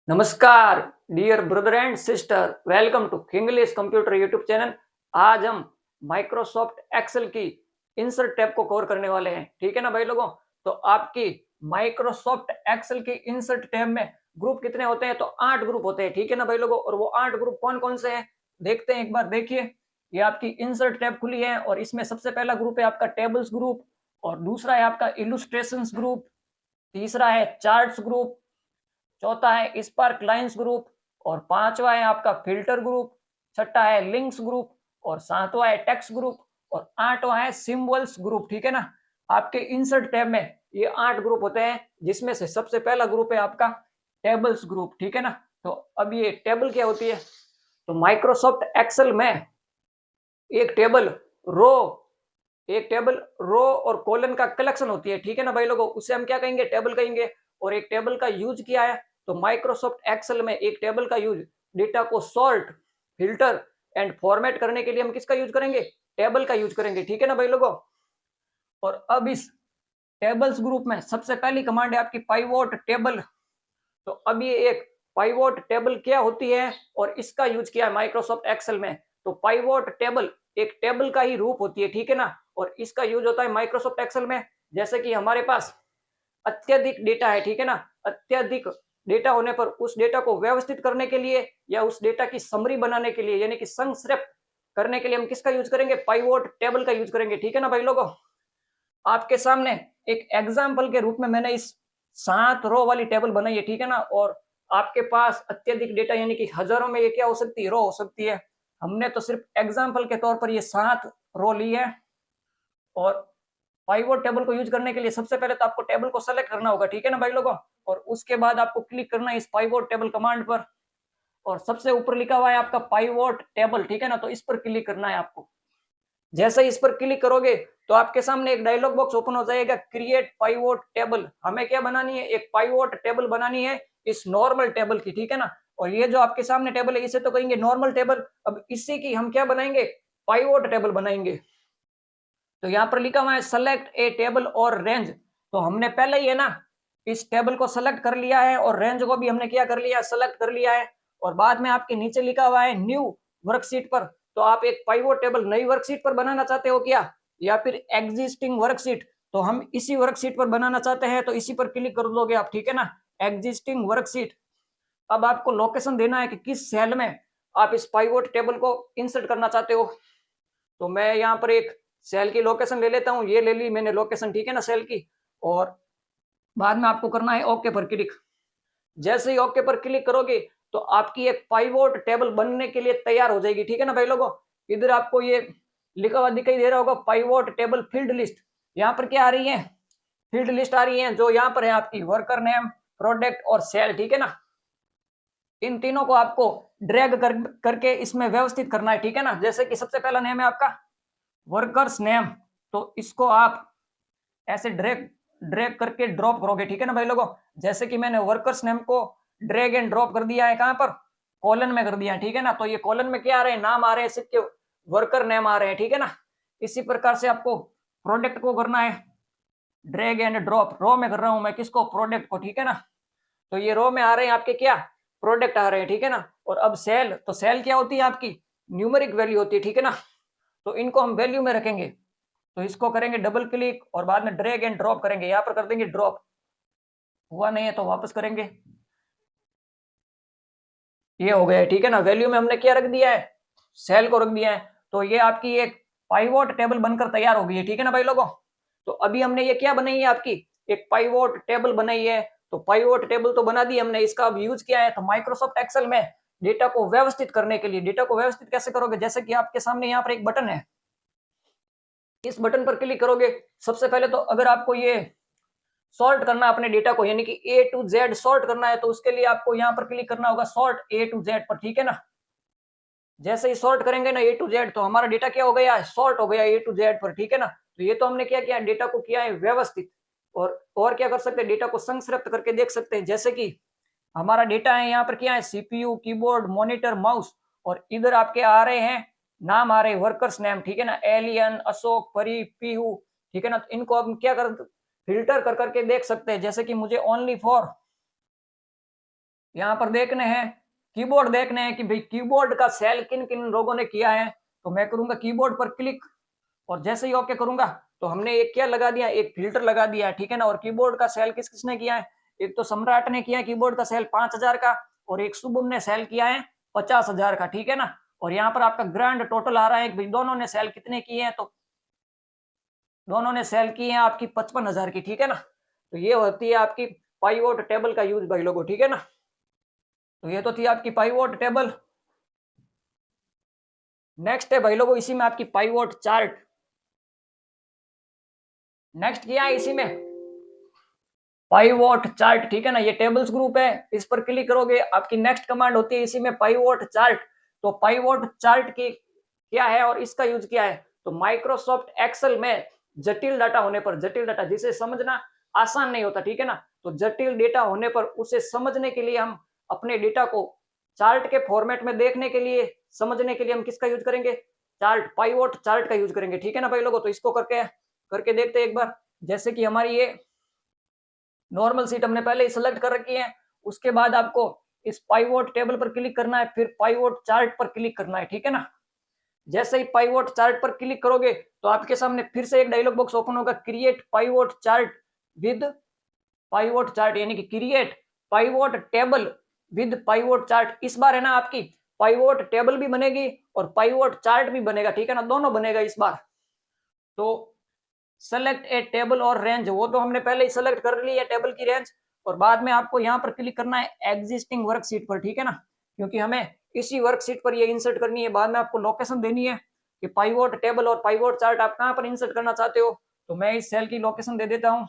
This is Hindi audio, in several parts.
नमस्कार dear brother and sister, welcome to English computer YouTube channel. आज हम माइक्रोसॉफ्ट एक्सेल की इंसर्ट टैब को कवर करने वाले हैं। ठीक है ना भाई लोगों। तो आपकी माइक्रोसॉफ्ट एक्सेल की इंसर्ट टैब में ग्रुप कितने होते हैं? तो 8 ग्रुप होते हैं। ठीक है ना भाई लोगों। और वो 8 ग्रुप कौन कौन से हैं देखते हैं। एक बार देखिए, ये आपकी इंसर्ट टैब खुली है और इसमें सबसे पहला ग्रुप है आपका टेबल्स ग्रुप, और दूसरा है आपका इलुस्ट्रेशंस ग्रुप, तीसरा है चार्ट्स ग्रुप, चौथा है स्पार्क लाइंस ग्रुप, और पांचवा है आपका फिल्टर ग्रुप, छठा है लिंक्स ग्रुप, और सातवां है टेक्स्ट ग्रुप, और आठवां है सिंबल्स ग्रुप। ठीक है ना। आपके इंसर्ट टैब में ये 8 ग्रुप होते हैं, जिसमें से सबसे पहला ग्रुप है आपका टेबल्स ग्रुप। ठीक है ना। तो अब ये टेबल क्या होती है? तो माइक्रोसॉफ्ट एक्सेल में एक टेबल रो एक टेबल रो और कॉलम का कलेक्शन होती है। ठीक है ना भाई लोगों, उसे हम क्या कहेंगे? टेबल कहेंगे। और एक टेबल का यूज किया है, तो माइक्रोसॉफ्ट एक्सेल में एक टेबल का यूज डेटा को सॉर्ट, फिल्टर एंड फॉर्मेट करने के लिए हम किसका यूज करेंगे? टेबल का यूज करेंगे। ठीक है ना भाई लोगों। और अब इस टेबल्स ग्रुप में सबसे पहली कमांड है आपकी पाइवोट टेबल। तो अब ये एक पाइवोट टेबल क्या होती है और इसका यूज किया है माइक्रोसॉफ्ट एक्सेल में। तो पाइवोट टेबल एक टेबल का ही रूप होती है। ठीक है ना। और इसका यूज होता है माइक्रोसॉफ्ट एक्सेल में, जैसे कि हमारे पास अत्यधिक डेटा है। ठीक है ना। अत्यधिक डेटा होने पर उस डेटा को व्यवस्थित करने के लिए या उस डेटा की समरी बनाने के लिए, यानी कि संक्षिप्त करने के लिए हम किसका यूज करेंगे? पाइवोट टेबल का यूज करेंगे। ठीक है ना भाई लोगों। आपके सामने एक एग्जाम्पल के रूप में मैंने इस 7 रो वाली टेबल बनाई है। ठीक है ना। और आपके पास अत्यधिक डेटा यानी कि हजारों में ये क्या हो सकती है? रो हो सकती है। हमने तो सिर्फ एग्जाम्पल के तौर पर ये 7 रो ली है। और पाइवोट टेबल को यूज करने के लिए सबसे पहले तो आपको टेबल को सेलेक्ट करना होगा। ठीक है ना भाई लोगों। और उसके बाद आपको क्लिक करना है इस पाइवोट टेबल कमांड पर, और सबसे ऊपर लिखा हुआ है आपका पाइवोट टेबल। ठीक है ना। तो इस पर क्लिक करना है आपको। जैसे ही इस पर क्लिक करोगे तो आपके सामने एक डायलॉग बॉक्स ओपन हो जाएगा, क्रिएट पाइवोट टेबल। हमें क्या बनानी है? एक पाइवोट टेबल बनानी है इस नॉर्मल टेबल की। ठीक है ना। और ये जो आपके सामने टेबल है इसे तो कहेंगे नॉर्मल टेबल। अब इसी की हम क्या बनाएंगे? पाइवोट टेबल बनाएंगे। तो यहाँ पर लिखा हुआ है सेलेक्ट ए टेबल और रेंज। तो हमने पहले ही है ना इस टेबल को सेलेक्ट कर लिया है, और रेंज को भी हमने क्या कर लिया? सेलेक्ट कर लिया है। और बाद में आपके नीचे लिखा हुआ है न्यू वर्कशीट पर। तो आप एक पाइवोट टेबल नई वर्कशीट पर बनाना चाहते हो क्या, या फिर एग्जिस्टिंग वर्कशीट? तो हम इसी वर्कशीट पर बनाना चाहते हैं, तो इसी पर क्लिक कर दोगे आप। ठीक है ना। Existing worksheet. अब आपको लोकेशन देना है कि किस सेल में आप इस पाइवोट टेबल को इंसर्ट करना चाहते हो। तो मैं यहाँ पर एक सेल की लोकेशन ले लेता हूँ। ये ले ली मैंने लोकेशन। ठीक है ना, सेल की। और बाद में आपको करना है ओके पर क्लिक। जैसे ही ओके पर क्लिक करोगे तो आपकी एक पाइवोट टेबल बनने के लिए तैयार हो जाएगी। ठीक है ना भाई लोगों। इधर आपको ये लिखा हुआ दिखाई दे रहा होगा पाइवोट टेबल फील्ड लिस्ट। यहाँ पर क्या आ रही है? फील्ड लिस्ट आ रही है, जो यहाँ पर है आपकी वर्कर नेम, प्रोडक्ट और सेल। ठीक है ना। इन तीनों को आपको ड्रैग करके इसमें व्यवस्थित करना है। ठीक है ना। जैसे कि सबसे पहला नेम है आपका वर्कर्स नेम। तो इसको आप ऐसे ड्रैग ड्रैग करके ड्रॉप करोगे। ठीक है ना भाई लोगों। जैसे कि मैंने वर्कर्स नेम को ड्रैग एंड ड्रॉप कर दिया है। कहां पर? कॉलन में कर दिया है। ठीक है ना। तो ये कॉलन में क्या आ रहे हैं? नाम आ रहे हैं, सिर्फ वर्कर नेम आ रहे हैं। ठीक है ना। इसी प्रकार से आपको प्रोडक्ट को करना है ड्रैग एंड ड्रॉप। रो में कर रहा हूं मैं किसको? प्रोडक्ट को। ठीक है ना। तो ये रो में आ रहे हैं आपके क्या? प्रोडक्ट आ रहे हैं। ठीक है ना। और अब सेल, तो सेल क्या होती है? आपकी न्यूमेरिक वैल्यू होती है। ठीक है ना। तो इनको हम वैल्यू में रखेंगे। तो इसको करेंगे डबल क्लिक और बाद में ड्रैग एंड ड्रॉप करेंगे। यहाँ पर कर देंगे ड्रॉप। हुआ नहीं है तो वापस करेंगे। ये हो गया। ठीक है ना। वैल्यू में हमने क्या रख दिया है? सेल को रख दिया है। तो ये आपकी एक पाइवोट टेबल बनकर तैयार हो गई है। ठीक है ना भाई लोगों। तो अभी हमने ये क्या बनाई है? आपकी एक पाइवोट टेबल बनाई है। तो पाइवोट टेबल तो बना दी हमने, इसका अब यूज किया है तो माइक्रोसॉफ्ट एक्सेल में डेटा को व्यवस्थित करने के लिए। डेटा को व्यवस्थित कैसे करोगे? जैसे कि आपके सामने यहाँ पर एक बटन है, इस बटन पर क्लिक करोगे। सबसे पहले तो अगर आपको ये सॉर्ट करना अपने डेटा को, यानी कि ए टू जेड सॉर्ट करना है, तो उसके लिए आपको यहाँ पर क्लिक करना होगा सॉर्ट ए टू जेड पर। ठीक है ना। जैसे ही सॉर्ट करेंगे ना ए टू जेड, तो हमारा डेटा क्या हो गया? सॉर्ट हो गया ए टू जेड पर। ठीक है ना। तो ये तो हमने क्या किया? डेटा को किया है व्यवस्थित। और क्या कर सकते हैं? डेटा को संक्षिप्त करके देख सकते हैं। जैसे कि हमारा डेटा है यहाँ पर क्या है? सीपीयू, कीबोर्ड, मॉनिटर, माउस, और इधर आपके आ रहे हैं नाम, आ रहे हैं वर्कर्स नेम। ठीक है ना। एलियन, अशोक, परी, पीहू। ठीक है ना। तो इनको हम क्या कर फिल्टर कर करके देख सकते हैं। जैसे कि मुझे ओनली फॉर यहाँ पर देखने हैं, कीबोर्ड देखने हैं कि भाई कीबोर्ड का सेल किन किन लोगों ने किया है। तो मैं करूंगा कीबोर्ड पर क्लिक, और जैसे ही ओके करूंगा तो हमने एक क्या लगा दिया, एक फिल्टर लगा दिया है, ठीक है ना। और कीबोर्ड का सेल किस किसने किया है, एक तो सम्राट ने किया है कीबोर्ड का सेल 5000 का, और एक शुभम ने सेल किया है 50,000 का, ठीक है ना। और यहाँ पर आपका ग्रैंड टोटल आ रहा है कि भाई दोनों ने सेल कितने किए हैं, तो दोनों ने सेल की है आपकी 55,000 की, ठीक है ना। तो ये होती है आपकी पाइवोट टेबल का यूज भाई लोगों, ठीक है ना। तो ये तो थी आपकी पाइवोट टेबल। नेक्स्ट है भाई लोगों इसी में आपकी पाइवोट चार्ट। नेक्स्ट किया है इसी में पाइवोट चार्ट, ठीक है ना। ये टेबल्स ग्रुप है, इस पर क्लिक करोगे आपकी नेक्स्ट कमांड होती है इसी में पाइवोट चार्ट। तो पाइवोट चार्ट की क्या है और इसका यूज क्या है, तो माइक्रोसॉफ्ट एक्सेल में जटिल डाटा होने पर, जटिल डाटा जिसे समझना आसान नहीं होता, ठीक है ना, तो जटिल डेटा होने पर उसे समझने के लिए हम अपने डेटा को चार्ट के फॉर्मेट में देखने के लिए, समझने के लिए हम किसका यूज करेंगे, चार्ट, पाइवोट चार्ट का यूज करेंगे, ठीक है ना भाई लोगों। तो इसको करके करके देखते हैं एक बार। जैसे कि हमारी ये नॉर्मल सीट हमने पहले ही सिलेक्ट कर रखी है, उसके बाद आपको इस पाइवोट टेबल पर क्लिक करना है, फिर पाइवोट चार्ट पर क्लिक करना है, ठीक है ना। जैसे ही पाइवोट चार्ट पर क्लिक करोगे तो आपके सामने फिर से एक डायलॉग बॉक्स ओपन होगा, create pivot chart with pivot chart, यानी कि create pivot table with pivot chart. इस बार है ना आपकी पाइवोट टेबल भी बनेगी और पाइवोट चार्ट भी बनेगा, ठीक है ना, दोनों बनेगा इस बार। तो सेलेक्ट ए टेबल और रेंज, वो तो हमने पहले ही सेलेक्ट कर ली है टेबल की रेंज, और बाद में आपको यहाँ पर क्लिक करना है एग्जिस्टिंग वर्कशीट पर, ठीक है ना, क्योंकि हमें इसी वर्कशीट पर ये इंसर्ट करनी है। बाद में आपको लोकेशन देनी है कि पाइवोट टेबल और पाइवोट चार्ट आप कहाँ पर इंसर्ट करना चाहते हो। तो मैं इस सेल की लोकेशन दे देता हूँ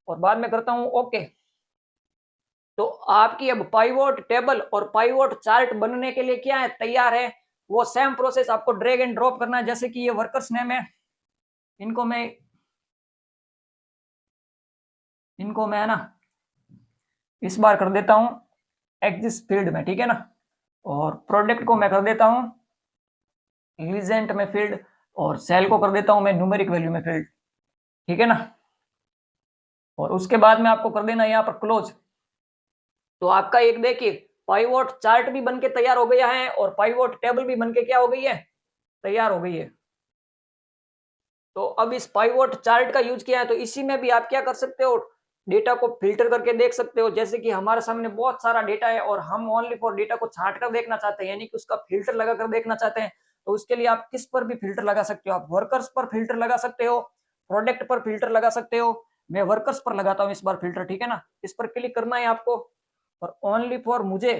और बाद में करता हूँ ओके। तो आपकी अब पाइवोट टेबल और पाइवोट चार्ट बनने के लिए क्या है, तैयार है। वो सेम प्रोसेस आपको ड्रैग एंड ड्रॉप करना है। जैसे कि ये वर्कर्स नेम है, इनको मैं ना इस बार कर देता हूं एग्जिस्ट फील्ड में, ठीक है ना। और प्रोडक्ट को मैं कर देता हूं लीजेंट में फील्ड, और सेल को कर देता हूं मैं न्यूमेरिक वैल्यू में फील्ड, ठीक है ना। और उसके बाद में आपको कर देना यहाँ पर क्लोज। तो आपका एक देखिए पाइवोट चार्ट भी बनके तैयार हो गया है और पाइवोट टेबल भी बनके क्या हो गई है, तैयार हो गई है। तो अब इस पाइवोट चार्ट का यूज किया है, तो इसी में भी आप क्या कर सकते हो, डेटा को फिल्टर करके देख सकते हो। जैसे कि हमारे सामने बहुत सारा डेटा है और हम ओनली फॉर डेटा को छांट कर देखना चाहते हैं, यानी कि उसका फिल्टर लगा कर देखना चाहते हैं। तो उसके लिए आप किस पर भी फिल्टर लगा सकते हो, आप वर्कर्स पर फिल्टर लगा सकते हो, प्रोडक्ट पर फिल्टर लगा सकते हो। मैं वर्कर्स पर लगाता हूँ इस बार फिल्टर, ठीक है ना। इस पर क्लिक करना है आपको और ओनली फॉर मुझे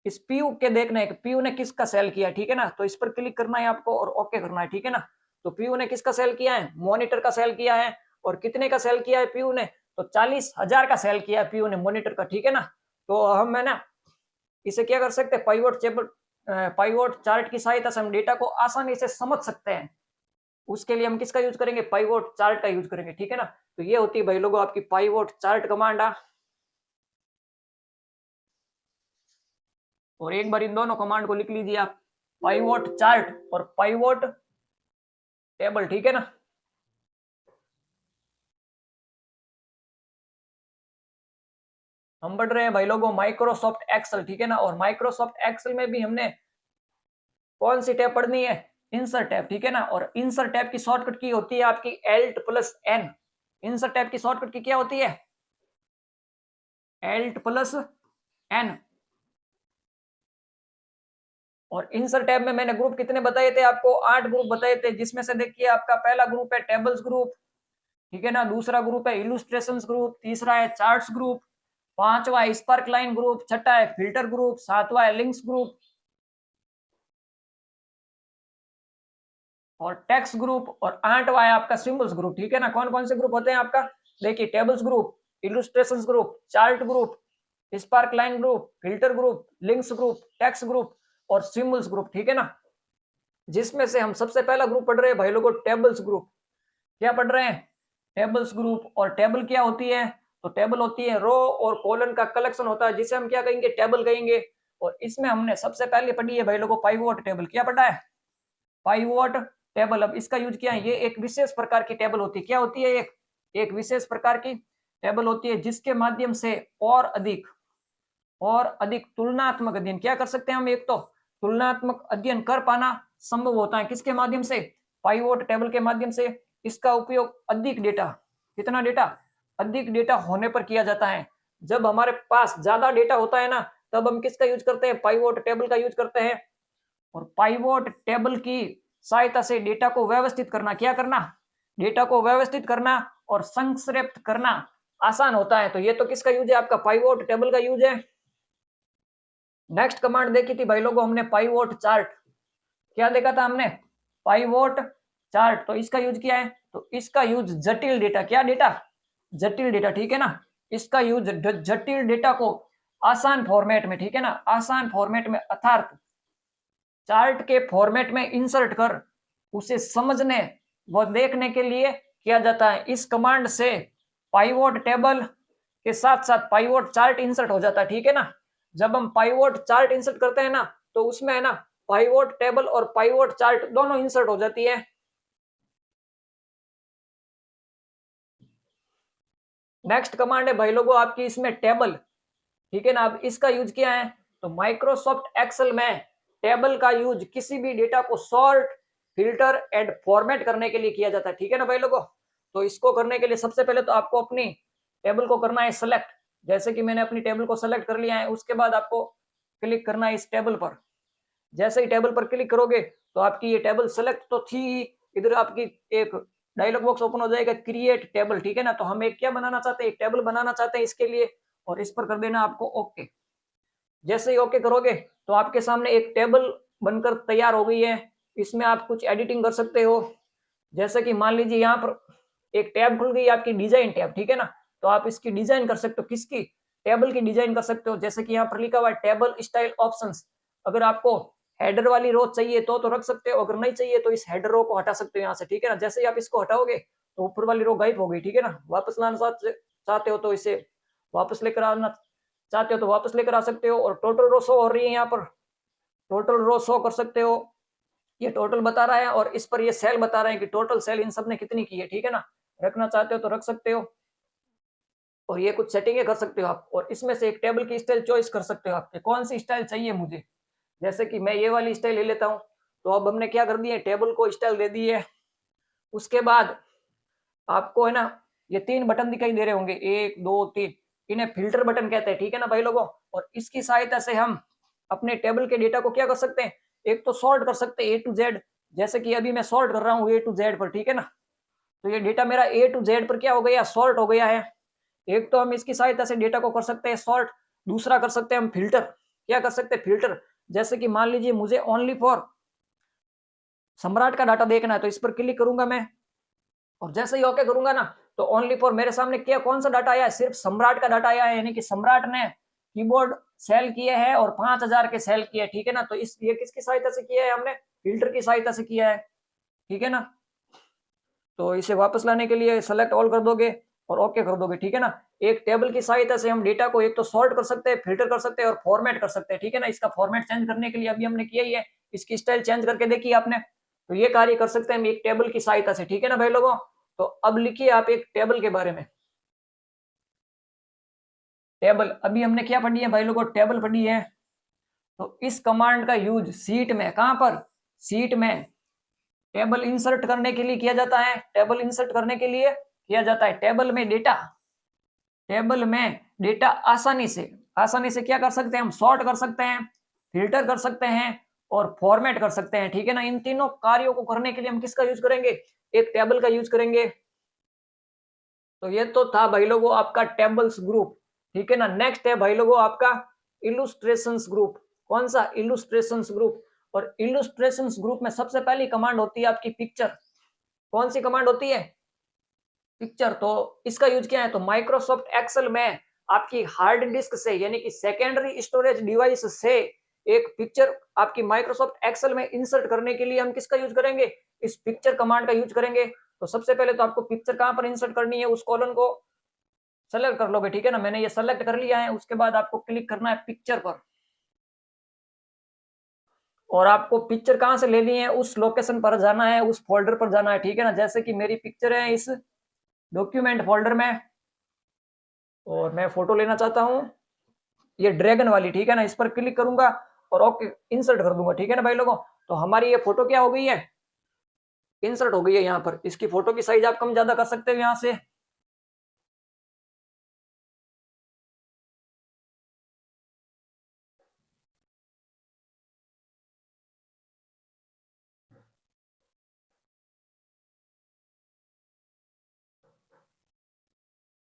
इस पीयू के देखना है कि पीयू ने किसका सेल किया है, ठीक है ना। तो इस पर क्लिक करना है आपको और ओके करना है, ठीक है ना। तो पीयू ने किसका सेल किया है, मॉनिटर का सेल किया है। और कितने का सेल किया है पीयू ने, तो 40,000 का सेल किया है पीयू ने मॉनिटर का, ठीक है ना। तो हम है ना इसे क्या कर सकते हैं, पाइवोट टेबल, पाइवोट चार्ट की सहायता से हम डेटा को आसानी से समझ सकते हैं। उसके लिए हम किसका यूज करेंगे, पाइवोट चार्ट का यूज करेंगे, ठीक है ना। तो ये होती है भाई लोगों आपकी पाइवोट चार्ट कमांड। और एक बार इन दोनों कमांड को लिख लीजिए आप, पाइवोट चार्ट और पाइवोट टेबल, ठीक है ना। हम बढ़ रहे हैं भाई लोगों माइक्रोसॉफ्ट एक्सेल, ठीक है ना। और माइक्रोसॉफ्ट एक्सेल में भी हमने कौन सी टैब पढ़नी है, इंसर्ट टैब, ठीक है ना। और इंसर्ट टैब की शॉर्टकट की होती है आपकी Alt+N। इंसर्ट टैब की शॉर्टकट की क्या होती है, Alt+N। और इंसर्ट टैब में मैंने ग्रुप कितने बताए थे आपको, 8 ग्रुप बताए थे, जिसमें से देखिए आपका पहला ग्रुप है टेबल्स ग्रुप, ठीक है ना। दूसरा ग्रुप है इलुस्ट्रेशंस ग्रुप, तीसरा है चार्ट्स ग्रुप, पांचवा है स्पार्क लाइन ग्रुप, छठा है फिल्टर ग्रुप, सातवां है लिंक्स ग्रुप और टेक्स्ट ग्रुप, और आठवां है आपका सिंबल्स ग्रुप, ठीक है ना। कौन कौन से ग्रुप होते हैं आपका, देखिए tables group, illustrations group, chart group, spark line group, filter group, links group, text group और सिंबल्स ग्रुप, ठीक है ना। जिसमें से हम सबसे पहला ग्रुप पढ़ रहे हैं भाई लोगों टेबल्स ग्रुप। क्या पढ़ रहे हैं, टेबल्स ग्रुप। और टेबल क्या होती है, तो टेबल होती है रो और कॉलम का कलेक्शन होता है, जिसे हम क्या कहेंगे, टेबल कहेंगे। और इसमें हमने सबसे पहले पढ़ी है भाई लोगों पाइवोट टेबल। क्या पढ़ा है, पाइवोट टेबल। अब इसका यूज किया है, ये एक विशेष प्रकार की टेबल होती है। क्या होती है, एक विशेष प्रकार की टेबल होती है जिसके माध्यम से और अधिक और अधिक तुलनात्मक अध्ययन क्या कर सकते हैं हम, एक तो तुलनात्मक अध्ययन कर पाना संभव होता है किसके माध्यम से, पाइवोट टेबल के माध्यम से। इसका उपयोग अधिक डेटा, कितना डेटा, अधिक डेटा होने पर किया जाता है। जब हमारे पास ज्यादा डेटा होता है ना, तब हम किसका यूज करते हैं, पाइवोट टेबल का यूज करते हैं। और पाइवोट टेबल की सहायता से डेटा को व्यवस्थित करना, क्या करना, डेटा को व्यवस्थित करना और संक्षिप्त करना आसान होता है। तो ये तो किसका यूज है, आपका पाइवोट टेबल का यूज है। नेक्स्ट कमांड देखी थी भाई लोगों हमने, पाइवोट चार्ट। क्या देखा था हमने, पाइवोट चार्ट। तो इसका यूज किया है, तो इसका यूज जटिल डेटा, क्या डेटा, जटिल डेटा, ठीक है ना। इसका यूज जटिल डेटा को आसान फॉर्मेट में, ठीक है ना, आसान फॉर्मेट में अर्थात चार्ट के फॉर्मेट में इंसर्ट कर उसे समझने व देखने के लिए किया जाता है। इस कमांड से पाइवोट टेबल के साथ साथ पाइवोट चार्ट इंसर्ट हो जाता है, ठीक है ना। जब हम पाइवोट चार्ट इंसर्ट करते हैं ना, तो उसमें है ना पाइवोट टेबल और पाइवोट चार्ट दोनों इंसर्ट हो जाती है। नेक्स्ट कमांड है भाई लोगों आपकी इसमें टेबल, ठीक है ना। अब इसका यूज किया है, तो माइक्रोसॉफ्ट एक्सेल में टेबल का यूज किसी भी डेटा को सॉर्ट, फिल्टर एंड फॉर्मेट करने के लिए किया जाता है, ठीक है ना भाई लोगों। तो इसको करने के लिए सबसे पहले तो आपको अपनी टेबल को करना है सिलेक्ट। जैसे कि मैंने अपनी टेबल को सेलेक्ट कर लिया है, उसके बाद आपको क्लिक करना है इस टेबल पर। जैसे ही टेबल पर क्लिक करोगे तो आपकी ये टेबल सेलेक्ट तो थी, इधर आपकी एक डायलॉग बॉक्स ओपन हो जाएगा, क्रिएट टेबल, ठीक है ना। तो हम एक क्या बनाना चाहते हैं, एक टेबल बनाना चाहते हैं इसके लिए, और इस पर कर देना आपको ओके। जैसे ही ओके करोगे तो आपके सामने एक टेबल बनकर तैयार हो गई है। इसमें आप कुछ एडिटिंग कर सकते हो, जैसे कि मान लीजिए यहाँ पर एक टैब खुल गई आपकी, डिजाइन टैब, ठीक है ना। तो आप इसकी डिजाइन कर सकते हो, किसकी, टेबल की डिजाइन कर सकते हो। जैसे कि यहाँ पर लिखा हुआ है टेबल स्टाइल ऑप्शंस। अगर आपको हेडर वाली रो चाहिए तो रख सकते हो, अगर नहीं चाहिए तो इस हेडर रो को हटा सकते हो यहाँ से, ठीक है ना। जैसे ही आप इसको हटाओगे तो ऊपर वाली रो गायब हो गई, ठीक है ना। वापस लाना चाहते हो तो इसे वापस लेकर आना चाहते हो तो वापस लेकर आ सकते हो। और टोटल रो शो हो रही है यहाँ पर, टोटल रो शो कर सकते हो, ये टोटल बता रहा है और इस पर ये सेल बता रहे हैं कि टोटल सेल इन सब ने कितनी की है, ठीक है ना। रखना चाहते हो तो रख सकते हो, और ये कुछ सेटिंगें कर सकते हो आप। और इसमें से एक टेबल की स्टाइल चॉइस कर सकते हो आपके कौन सी स्टाइल चाहिए मुझे। जैसे कि मैं ये वाली स्टाइल ले लेता हूँ। तो अब हमने क्या कर दिया, टेबल को स्टाइल दे दी है। उसके बाद आपको है ना ये 3 बटन दिखाई दे रहे होंगे, 1 2 3, इन्हें फिल्टर बटन कहते हैं, ठीक है ना भाई लोगों। और इसकी सहायता से हम अपने टेबल के डेटा को क्या कर सकते हैं, एक तो सॉर्ट कर सकते हैं A to Z। जैसे कि अभी मैं सॉर्ट कर रहा हूँ A to Z पर, ठीक है ना। तो ये डेटा मेरा A to Z पर क्या हो गया, सॉर्ट हो गया है। एक तो हम इसकी सहायता से डेटा को कर सकते हैं सॉर्ट, दूसरा कर सकते हैं हम फिल्टर। क्या कर सकते हैं, फिल्टर। जैसे कि मान लीजिए मुझे ओनली फॉर सम्राट का डाटा देखना है, तो इस पर क्लिक करूंगा मैं, और जैसे ही ओके करूंगा ना, तो ओनली फॉर मेरे सामने क्या कौन सा डाटा आया है, सिर्फ सम्राट का डाटा आया है। यानी कि सम्राट ने कीबोर्ड सेल किए हैं और 5000 के सेल किए, ठीक है ना। तो इस ये किसकी सहायता से किया है, हमने फिल्टर की सहायता से किया है, ठीक है ना। तो इसे वापस लाने के लिए सेलेक्ट ऑल कर दोगे और ओके कर दोगे, ठीक है ना। एक टेबल की सहायता से हम डेटा को एक तो सॉर्ट कर सकते हैं, फिल्टर कर सकते हैं और फॉर्मेट कर सकते हैं, ठीक है ना। इसका फॉर्मेट चेंज करने के लिए अभी हमने किया ही है, इसकी स्टाइल चेंज करके देखी आपने। तो ये कार्य कर सकते हैं हम एक टेबल की सहायता से, ठीक है ना भाई लोगों। तो अब लिखिए आप एक टेबल के बारे में। टेबल अभी हमने क्या पढ़ी है भाई लोगों, टेबल पढ़ी है। तो इस कमांड का यूज सीट में, कहां पर, सीट में टेबल इंसर्ट करने के लिए किया जाता है, टेबल इंसर्ट करने के लिए किया जाता है। टेबल में डेटा, टेबल में डेटा आसानी से क्या कर सकते हैं हम, सॉर्ट कर सकते हैं, फिल्टर कर सकते हैं और फॉर्मेट कर सकते हैं, ठीक है ना। इन तीनों कार्यों को करने के लिए हम किसका यूज करेंगे, एक टेबल का यूज करेंगे। तो ये तो था भाई लोगों आपका टेबल्स ग्रुप, ठीक है ना। नेक्स्ट है भाई लोगों आपका इलुस्ट्रेशंस ग्रुप। कौन सा, इलुस्ट्रेशंस ग्रुप। और इलुस्ट्रेशंस ग्रुप में सबसे पहली कमांड होती है आपकी पिक्चर। कौन सी कमांड होती है, पिक्चर। तो इसका यूज क्या है, तो माइक्रोसॉफ्ट एक्सेल में आपकी हार्ड डिस्क से यानी कि सेकेंडरी स्टोरेज डिवाइस से एक पिक्चर आपकी माइक्रोसॉफ्ट एक्सेल में इंसर्ट करने के लिए हम किसका यूज करेंगे, इस पिक्चर कमांड का यूज करेंगे। तो सबसे पहले तो आपको पिक्चर कहां पर इंसर्ट करनी है, उस कॉलम को सेलेक्ट कर लोगे, ठीक है ना। मैंने ये सेलेक्ट कर लिया है। उसके बाद आपको क्लिक करना है पिक्चर पर, और आपको पिक्चर कहां से लेनी है, उस लोकेशन पर जाना है, उस फोल्डर पर जाना है, ठीक है ना। जैसे कि मेरी पिक्चर है इस डॉक्यूमेंट फोल्डर में और मैं फोटो लेना चाहता हूं, ये ड्रैगन वाली, ठीक है ना, इस पर क्लिक करूंगा और ओके इंसर्ट कर दूंगा, ठीक है ना भाई लोगों। तो हमारी ये फोटो क्या हो गई है, इंसर्ट हो गई है यहाँ पर। इसकी फोटो की साइज आप कम ज्यादा कर सकते हो यहाँ से।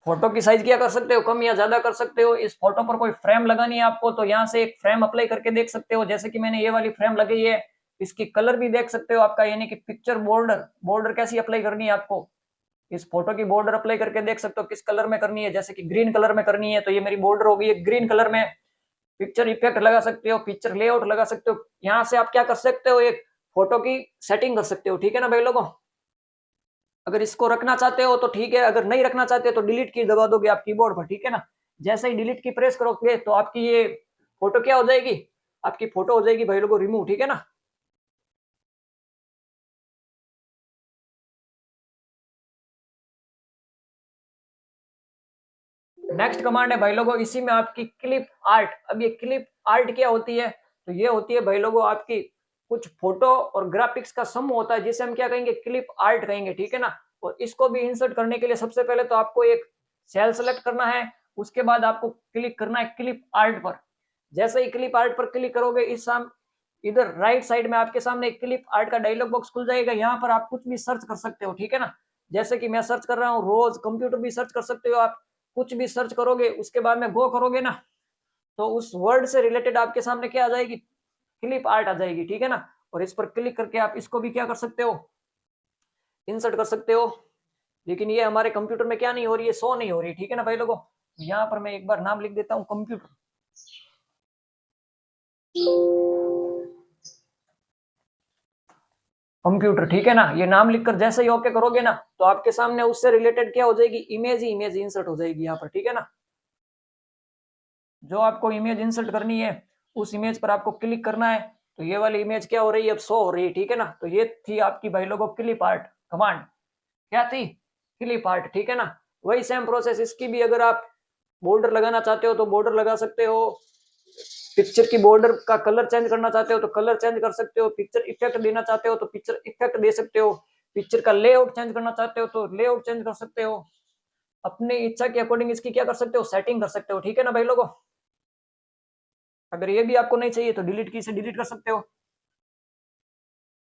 फोटो की साइज क्या कर सकते हो, कम या ज्यादा कर सकते हो। इस फोटो पर कोई फ्रेम लगानी है आपको तो यहाँ से एक फ्रेम अप्लाई करके देख सकते हो, जैसे कि मैंने ये वाली फ्रेम लगाई है। इसकी कलर भी देख सकते हो आपका, यानी कि पिक्चर बॉर्डर, बॉर्डर कैसी अप्लाई करनी है आपको। इस फोटो की बॉर्डर अप्लाई करके देख सकते हो किस कलर में करनी है, जैसे कि ग्रीन कलर में करनी है तो ये मेरी बॉर्डर होगी है ग्रीन कलर में। पिक्चर इफेक्ट लगा सकते हो, पिक्चर लेआउट लगा सकते हो। यहाँ से आप क्या कर सकते हो, एक फोटो की सेटिंग कर सकते हो, ठीक है ना भाई लोगों। अगर इसको रखना चाहते हो तो ठीक है, अगर नहीं रखना चाहते हो तो डिलीट की दबा दोगे आप कीबोर्ड पर, ठीक है ना। जैसे ही डिलीट की प्रेस करोगे तो आपकी ये फोटो क्या हो जाएगी, आपकी फोटो हो जाएगी भाई लोगों रिमूव, ठीक है ना। नेक्स्ट कमांड है भाई लोगों, इसी में आपकी क्लिप आर्ट। अब ये क्लिप आर्ट क्या होती है, तो ये होती है भाई लोगों आपकी कुछ फोटो और ग्राफिक्स का समूह होता है, जिसे हम क्या कहेंगे, क्लिप आर्ट कहेंगे, ठीक है ना। और इसको भी इंसर्ट करने के लिए सबसे पहले तो आपको एक सेल सेलेक्ट करना है, उसके बाद आपको क्लिक करना है क्लिप आर्ट पर। जैसे ही क्लिप आर्ट पर क्लिक करोगे इस साम इधर राइट साइड में आपके सामने एक क्लिप आर्ट का डायलॉग बॉक्स खुल जाएगा। यहाँ पर आप कुछ भी सर्च कर सकते हो, ठीक है ना। जैसे कि मैं सर्च कर रहा हूँ रोज, कंप्यूटर भी सर्च कर सकते हो आप। कुछ भी सर्च करोगे उसके बाद में गो करोगे ना, तो उस वर्ड से रिलेटेड आपके सामने क्या आ जाएगी, क्लिप आर्ट आ जाएगी, ठीक है ना। और इस पर क्लिक करके आप इसको भी क्या कर सकते हो, इंसर्ट कर सकते हो। लेकिन ये हमारे कंप्यूटर में क्या नहीं हो रही है, शो नहीं हो रही, ठीक है ना भाई लोगों। यहाँ पर मैं एक बार नाम लिख देता हूँ कंप्यूटर, कंप्यूटर, ठीक है ना। ये नाम लिखकर जैसे ही ओके करोगे ना तो आपके सामने उससे रिलेटेड क्या हो जाएगी, इमेज ही इमेज इंसर्ट हो जाएगी यहाँ पर, ठीक है ना। जो आपको इमेज इंसर्ट करनी है उस इमेज पर आपको क्लिक करना है। तो ये वाली इमेज क्या हो रही है, अब शो हो रही है, ठीक है ना। तो ये थी आपकी भाई लोगों क्लिप आर्ट कमांड। क्या थी, क्लिप आर्ट, ठीक है ना। वही सेम प्रोसेस इसकी भी, अगर आप बॉर्डर लगाना चाहते हो तो बॉर्डर लगा सकते हो। पिक्चर की बॉर्डर का कलर चेंज करना चाहते हो तो कलर चेंज कर सकते हो। पिक्चर इफेक्ट देना चाहते हो तो पिक्चर इफेक्ट दे सकते हो। पिक्चर का लेआउट चेंज करना चाहते हो तो लेआउट चेंज कर सकते हो। अपनी इच्छा के अकॉर्डिंग इसकी क्या कर सकते हो, सेटिंग कर सकते हो, ठीक है ना भाई लोगों। अगर ये भी आपको नहीं चाहिए तो डिलीट की से डिलीट कर सकते हो।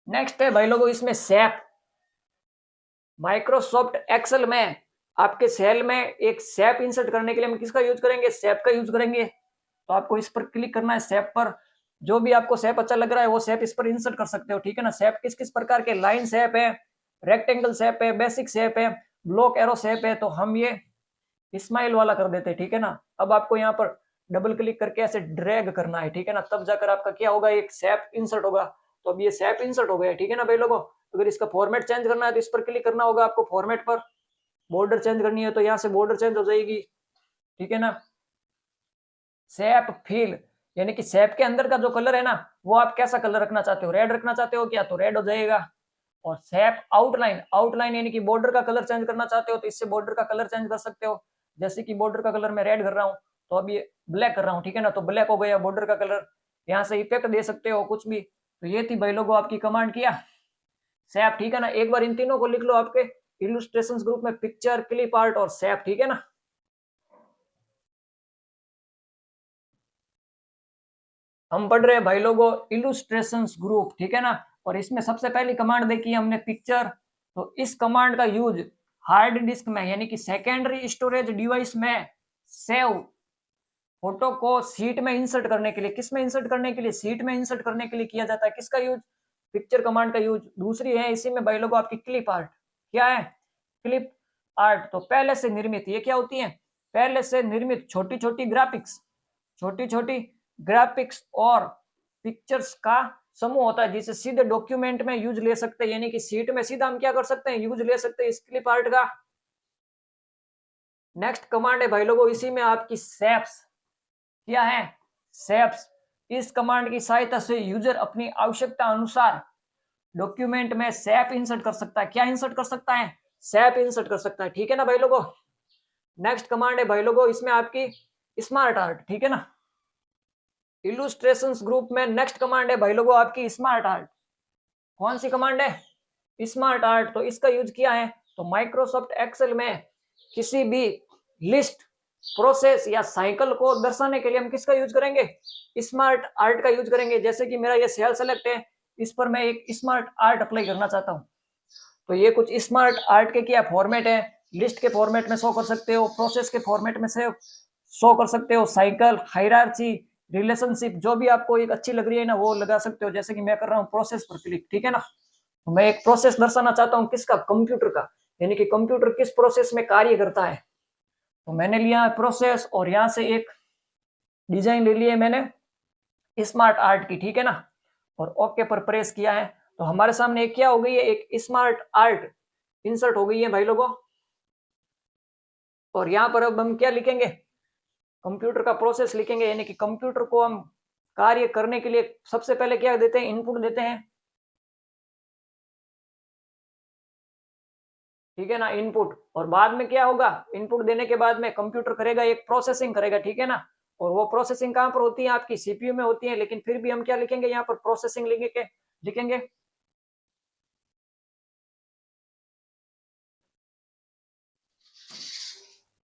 नेक्स्ट है भाई लोगों इसमें सैप। माइक्रोसॉफ्ट एक्सेल में आपके सेल में एक सैप इंसर्ट करने के लिए हम किसका यूज करेंगे, सैप का यूज करेंगे। तो आपको इस पर क्लिक करना है, सैप पर। जो भी आपको सैप अच्छा लग रहा है वो सैप इस पर इंसर्ट कर सकते हो, ठीक है ना। सैप किस किस प्रकार के, लाइन सैप है, रेक्टेंगल सैप है, बेसिक सैप है, ब्लॉक एरो सैप है। तो हम ये स्माइल वाला कर देते हैं, ठीक है ना। अब आपको यहाँ पर डबल क्लिक करके ऐसे ड्रैग करना है, ठीक है ना, तब जाकर आपका क्या होगा, एक सैप इंसर्ट होगा। तो अब ये सैप इंसर्ट हो गया, ठीक है ना भाई लोगों। अगर इसका फॉर्मेट चेंज करना है तो इस पर क्लिक करना होगा आपको, फॉर्मेट पर। बॉर्डर चेंज करनी है तो यहाँ से बॉर्डर चेंज हो जाएगी, ठीक है ना। सैप फिल, यानी कि सैप के अंदर का जो कलर है ना वो आप कैसा कलर रखना चाहते हो, रेड रखना चाहते हो क्या, तो रेड हो जाएगा। और सैप आउटलाइन, आउटलाइन यानी कि बॉर्डर का कलर चेंज करना चाहते हो तो इससे बॉर्डर का कलर चेंज कर सकते हो। जैसे कि बॉर्डर का कलर मैं रेड कर रहा हूँ तो अब ये ब्लैक कर रहा हूँ, ठीक है ना, तो ब्लैक हो गया बॉर्डर का कलर। यहाँ से इफेक्ट दे सकते हो कुछ भी। तो ये थी भाई लोगों आपकी कमांड किया सैप, ठीक है ना। एक बार इन तीनों को लिख लो आपके इलस्ट्रेशन ग्रुप में, पिक्चर, क्लिप आर्ट और सैप, ठीक है ना। हम पढ़ रहे हैं भाई लोगों इलस्ट्रेशंस ग्रुप, ठीक है ना। और इसमें सबसे पहली कमांड देखी हमने पिक्चर। तो इस कमांड का यूज हार्ड डिस्क में यानी कि सेकेंडरी स्टोरेज डिवाइस में सेव फोटो को सीट में इंसर्ट करने के लिए, किस में इंसर्ट करने के लिए, सीट में इंसर्ट करने के लिए किया जाता है। किसका यूज, पिक्चर कमांड का यूज। दूसरी है इसी में भाई लोगों आपकी क्लिप आर्ट। क्या है, क्लिप आर्ट। तो पहले से निर्मित, ये क्या होती है, पहले से निर्मित छोटी छोटी ग्राफिक्स, छोटी छोटी ग्राफिक्स और पिक्चर्स का समूह होता है जिसे सीधे डॉक्यूमेंट में यूज ले सकते हैं, यानी कि सीट में सीधा हम क्या कर सकते हैं, यूज ले सकते हैं इस क्लिप आर्ट का। नेक्स्ट कमांड है भाई लोगों इसी में आपकी सेप्स। क्या है, सेप्स। इस कमांड की सहायता से यूजर अपनी आवश्यकता अनुसार डॉक्यूमेंट में सैप इंसर्ट कर सकता है। क्या इंसर्ट कर सकता है, सैप इंसर्ट कर सकता है, ठीक है ना भाई लोगों। नेक्स्ट कमांड है भाई लोगों इसमें आपकी स्मार्ट आर्ट, ठीक है ना। इलुस्ट्रेशंस ग्रुप में नेक्स्ट कमांड है भाई लोगों आपकी स्मार्ट आर्ट। कौन सी कमांड है? Smart art. तो इसका यूज किया है तो माइक्रोसॉफ्ट एक्सेल में किसी भी लिस्ट, प्रोसेस या साइकिल को दर्शाने के लिए हम किसका यूज करेंगे? स्मार्ट आर्ट का यूज करेंगे। जैसे कि मेरा ये सेल सेलेक्ट है, इस पर मैं एक स्मार्ट आर्ट अप्लाई करना चाहता हूँ, तो ये कुछ स्मार्ट आर्ट के क्या फॉर्मेट है, लिस्ट के फॉर्मेट में शो कर सकते हो, प्रोसेस के फॉर्मेट में से शो कर सकते हो, साइकिल, हायरार्ची, रिलेशनशिप, जो भी आपको एक अच्छी लग रही है ना वो लगा सकते हो। जैसे कि मैं कर रहा हूँ प्रोसेस पर क्लिक, ठीक है ना। तो मैं एक प्रोसेस दर्शाना चाहता हूँ किसका? कंप्यूटर का, यानी कि कंप्यूटर किस प्रोसेस में कार्य करता है। तो मैंने लिया प्रोसेस और यहाँ से एक डिजाइन ले ली है मैंने स्मार्ट आर्ट की, ठीक है ना, और ओके पर प्रेस किया है तो हमारे सामने एक क्या हो गई है? एक स्मार्ट आर्ट इंसर्ट हो गई है भाई लोगों। और यहाँ पर अब हम क्या लिखेंगे? कंप्यूटर का प्रोसेस लिखेंगे, यानी कि कंप्यूटर को हम कार्य करने के लिए सबसे पहले क्या देते हैं? इनपुट देते हैं, ठीक है ना, इनपुट। और बाद में क्या होगा? इनपुट देने के बाद में कंप्यूटर करेगा, एक प्रोसेसिंग करेगा, ठीक है ना। और वो प्रोसेसिंग कहाँ पर होती है? आपकी सीपीयू में होती है, लेकिन फिर भी हम क्या लिखेंगे यहाँ पर? प्रोसेसिंग लिखेंगे।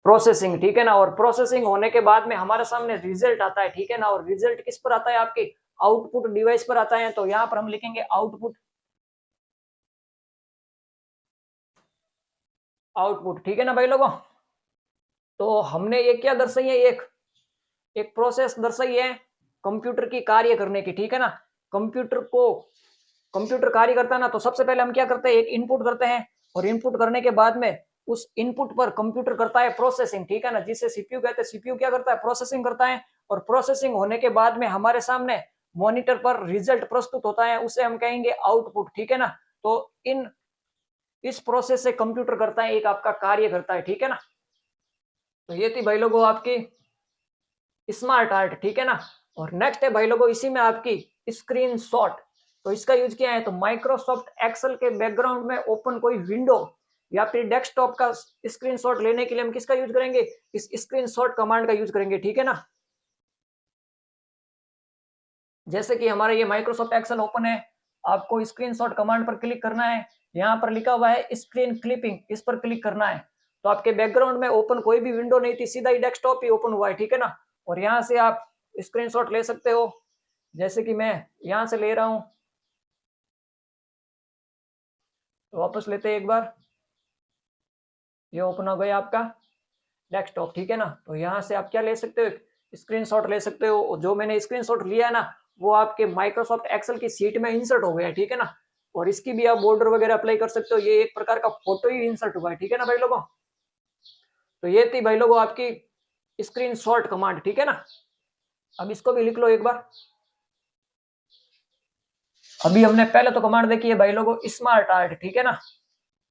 प्रोसेसिंग, ठीक है ना। और प्रोसेसिंग होने के बाद में हमारे सामने रिजल्ट आता है, ठीक है ना। और रिजल्ट किस पर आता है? आपके आउटपुट डिवाइस पर आता है। तो यहाँ पर हम लिखेंगे आउटपुट, आउटपुट, ठीक है ना भाई लोगों। तो हमने ये क्या दर्शाई है? एक एक प्रोसेस दर्शाई है कंप्यूटर की कार्य करने की, ठीक है ना। कंप्यूटर को कंप्यूटर कार्य करता है ना, तो सबसे पहले हम क्या करते हैं? एक इनपुट करते हैं, और इनपुट करने के बाद में उस इनपुट पर कंप्यूटर करता है प्रोसेसिंग, ठीक है ना, जिसे सीपीयू कहते हैं। सीपीयू क्या करता है? प्रोसेसिंग करता है। और प्रोसेसिंग होने के बाद में हमारे सामने मॉनिटर पर रिजल्ट प्रस्तुत होता है, उसे हम कहेंगे आउटपुट, ठीक है ना। तो इस प्रोसेस से कंप्यूटर करता है, एक आपका कार्य करता है, ठीक है ना। तो ये थी भाई लोगों आपकी स्मार्ट आर्ट, ठीक है ना। और नेक्स्ट है भाई लोगों इसी में आपकी स्क्रीन शॉट। तो इसका यूज किया है तो माइक्रोसॉफ्ट एक्सेल के बैकग्राउंड में ओपन कोई विंडो या फिर डेस्कटॉप का स्क्रीनशॉट लेने के लिए हम किसका यूज करेंगे? इस स्क्रीनशॉट कमांड का यूज करेंगे, ठीक है ना। जैसे कि हमारा ये माइक्रोसॉफ्ट एक्सेल ओपन है, आपको स्क्रीनशॉट कमांड पर क्लिक करना है, यहाँ पर लिखा हुआ है स्क्रीन क्लिपिंग, इस पर क्लिक करना है। तो आपके बैकग्राउंड में ओपन कोई भी विंडो नहीं थी, सीधा ही डेस्कटॉप ही ओपन हुआ है, ठीक है ना। और यहाँ से आप स्क्रीनशॉट ले सकते हो, जैसे कि मैं यहाँ से ले रहा हूँ। तो वापस लेते हैं एक बार, ये ओपन हो गया आपका डेस्कटॉप, ठीक है ना। तो यहाँ से आप क्या ले सकते हो? स्क्रीनशॉट ले सकते हो। जो मैंने स्क्रीनशॉट लिया है ना, वो आपके माइक्रोसॉफ्ट एक्सेल की सीट में इंसर्ट हो गया है, ठीक है ना। और इसकी भी आप बॉर्डर वगैरह अप्लाई कर सकते हो, ये एक प्रकार का फोटो ही इंसर्ट हुआ है, ठीक है ना भाई लोगों। तो ये थी भाई लोगों आपकी स्क्रीनशॉट कमांड, ठीक है ना। अब इसको भी लिख लो एक बार। अभी हमने पहले तो कमांड देखी है भाई लोगों स्मार्ट आर्ट, ठीक है ना।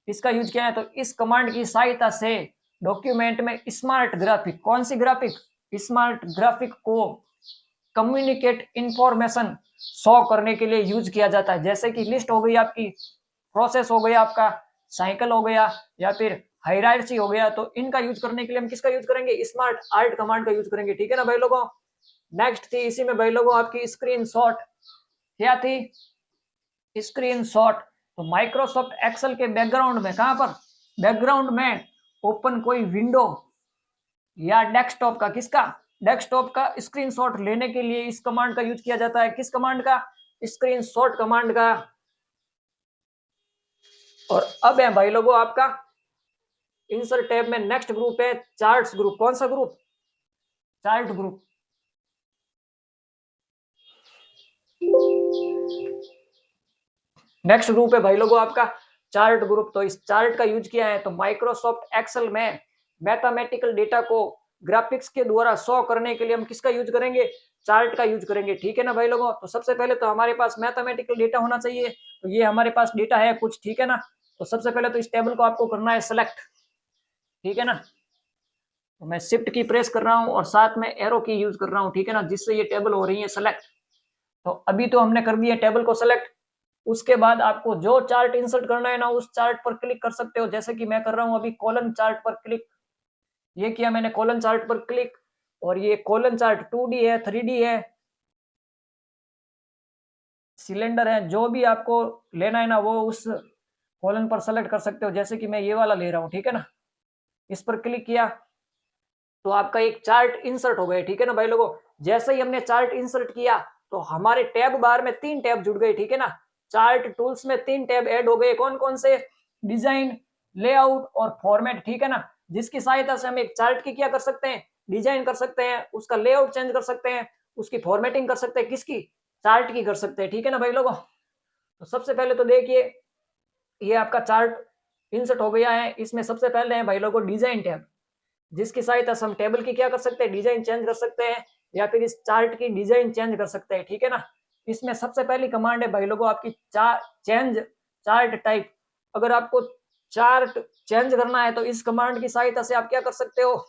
इसका यूज किया है तो इस कमांड की सहायता से डॉक्यूमेंट में स्मार्ट ग्राफिक, कौन सी ग्राफिक? स्मार्ट ग्राफिक को कम्युनिकेट इंफॉर्मेशन शो करने के लिए यूज किया जाता है। जैसे कि लिस्ट हो गई आपकी, प्रोसेस हो गया आपका, साइकिल हो गया, या फिर हायरार्ची हो गया, तो इनका यूज करने के लिए हम किसका यूज करेंगे? स्मार्ट आर्ट कमांड का यूज करेंगे, ठीक है ना भाई लोगों। नेक्स्ट थी इसी में भाई लोगों आपकी स्क्रीनशॉट। क्या थी? स्क्रीनशॉट। तो माइक्रोसॉफ्ट एक्सेल के बैकग्राउंड में, कहां पर? बैकग्राउंड में ओपन कोई विंडो या डेस्कटॉप का, किसका? डेस्कटॉप का स्क्रीनशॉट लेने के लिए इस कमांड का यूज किया जाता है। किस कमांड का? स्क्रीनशॉट कमांड का। और अब है भाई लोगों आपका इंसर्ट टैब में नेक्स्ट ग्रुप है चार्ट्स ग्रुप। कौन सा group? Chart group. Next group है भाई लोगों आपका चार्ट ग्रुप। तो इस चार्ट का यूज किया है तो माइक्रोसॉफ्ट एक्सेल में मैथमेटिकल डेटा को ग्राफिक्स के द्वारा शो करने के लिए हम किसका यूज करेंगे? चार्ट का यूज करेंगे, ठीक है ना भाई लोगों। तो सबसे पहले तो हमारे पास मैथमेटिकल डेटा होना चाहिए, तो ये हमारे पास डेटा है कुछ, ठीक है ना। तो सबसे पहले तो इस टेबल को आपको करना है सेलेक्ट, ठीक है ना। तो मैं शिफ्ट की प्रेस कर रहा हूँ और साथ में एरो की यूज कर रहा हूँ, ठीक है ना, जिससे ये टेबल हो रही है सेलेक्ट। तो अभी तो हमने कर दिया टेबल को सेलेक्ट। उसके बाद आपको जो चार्ट इंसर्ट करना है ना, उस चार्ट पर क्लिक कर सकते हो। जैसे कि मैं कर रहा हूं अभी कॉलम चार्ट पर क्लिक, ये किया मैंने कॉलम चार्ट पर क्लिक। और ये कॉलम चार्ट 2D है, 3D है, सिलेंडर है, जो भी आपको लेना है ना वो उस कॉलम पर सेलेक्ट कर सकते हो। जैसे कि मैं ये वाला ले रहा हूँ, ठीक है ना। इस पर क्लिक किया तो आपका एक चार्ट इंसर्ट हो गया, ठीक है ना भाई लोगों। जैसे ही हमने चार्ट इंसर्ट किया तो हमारे टैब बार में 3 टैब जुड़ गए, ठीक है ना। चार्ट टूल्स में 3 टैब ऐड हो गए, कौन कौन से? डिजाइन, लेआउट और फॉर्मेट, ठीक है ना। जिसकी सहायता से हम एक चार्ट की क्या कर सकते हैं, डिजाइन कर सकते हैं, उसका लेआउट चेंज कर सकते हैं, उसकी फॉर्मेटिंग कर सकते हैं, किसकी? चार्ट की कर सकते हैं, ठीक है ना भाई लोगों। तो सबसे पहले तो देखिए ये आपका चार्ट इंसर्ट हो गया है। इसमें सबसे पहले है भाई लोगों डिजाइन टैब, जिसकी सहायता से हम टेबल की क्या कर सकते हैं, डिजाइन चेंज कर सकते हैं, या फिर इस चार्ट की डिजाइन चेंज कर सकते हैं, ठीक है ना। इसमें सबसे पहली कमांड है भाई लोगों आपकी चेंज चार्ट टाइप। अगर आपको चार्ट चेंज करना है तो इस कमांड की सहायता से आप क्या कर सकते हो,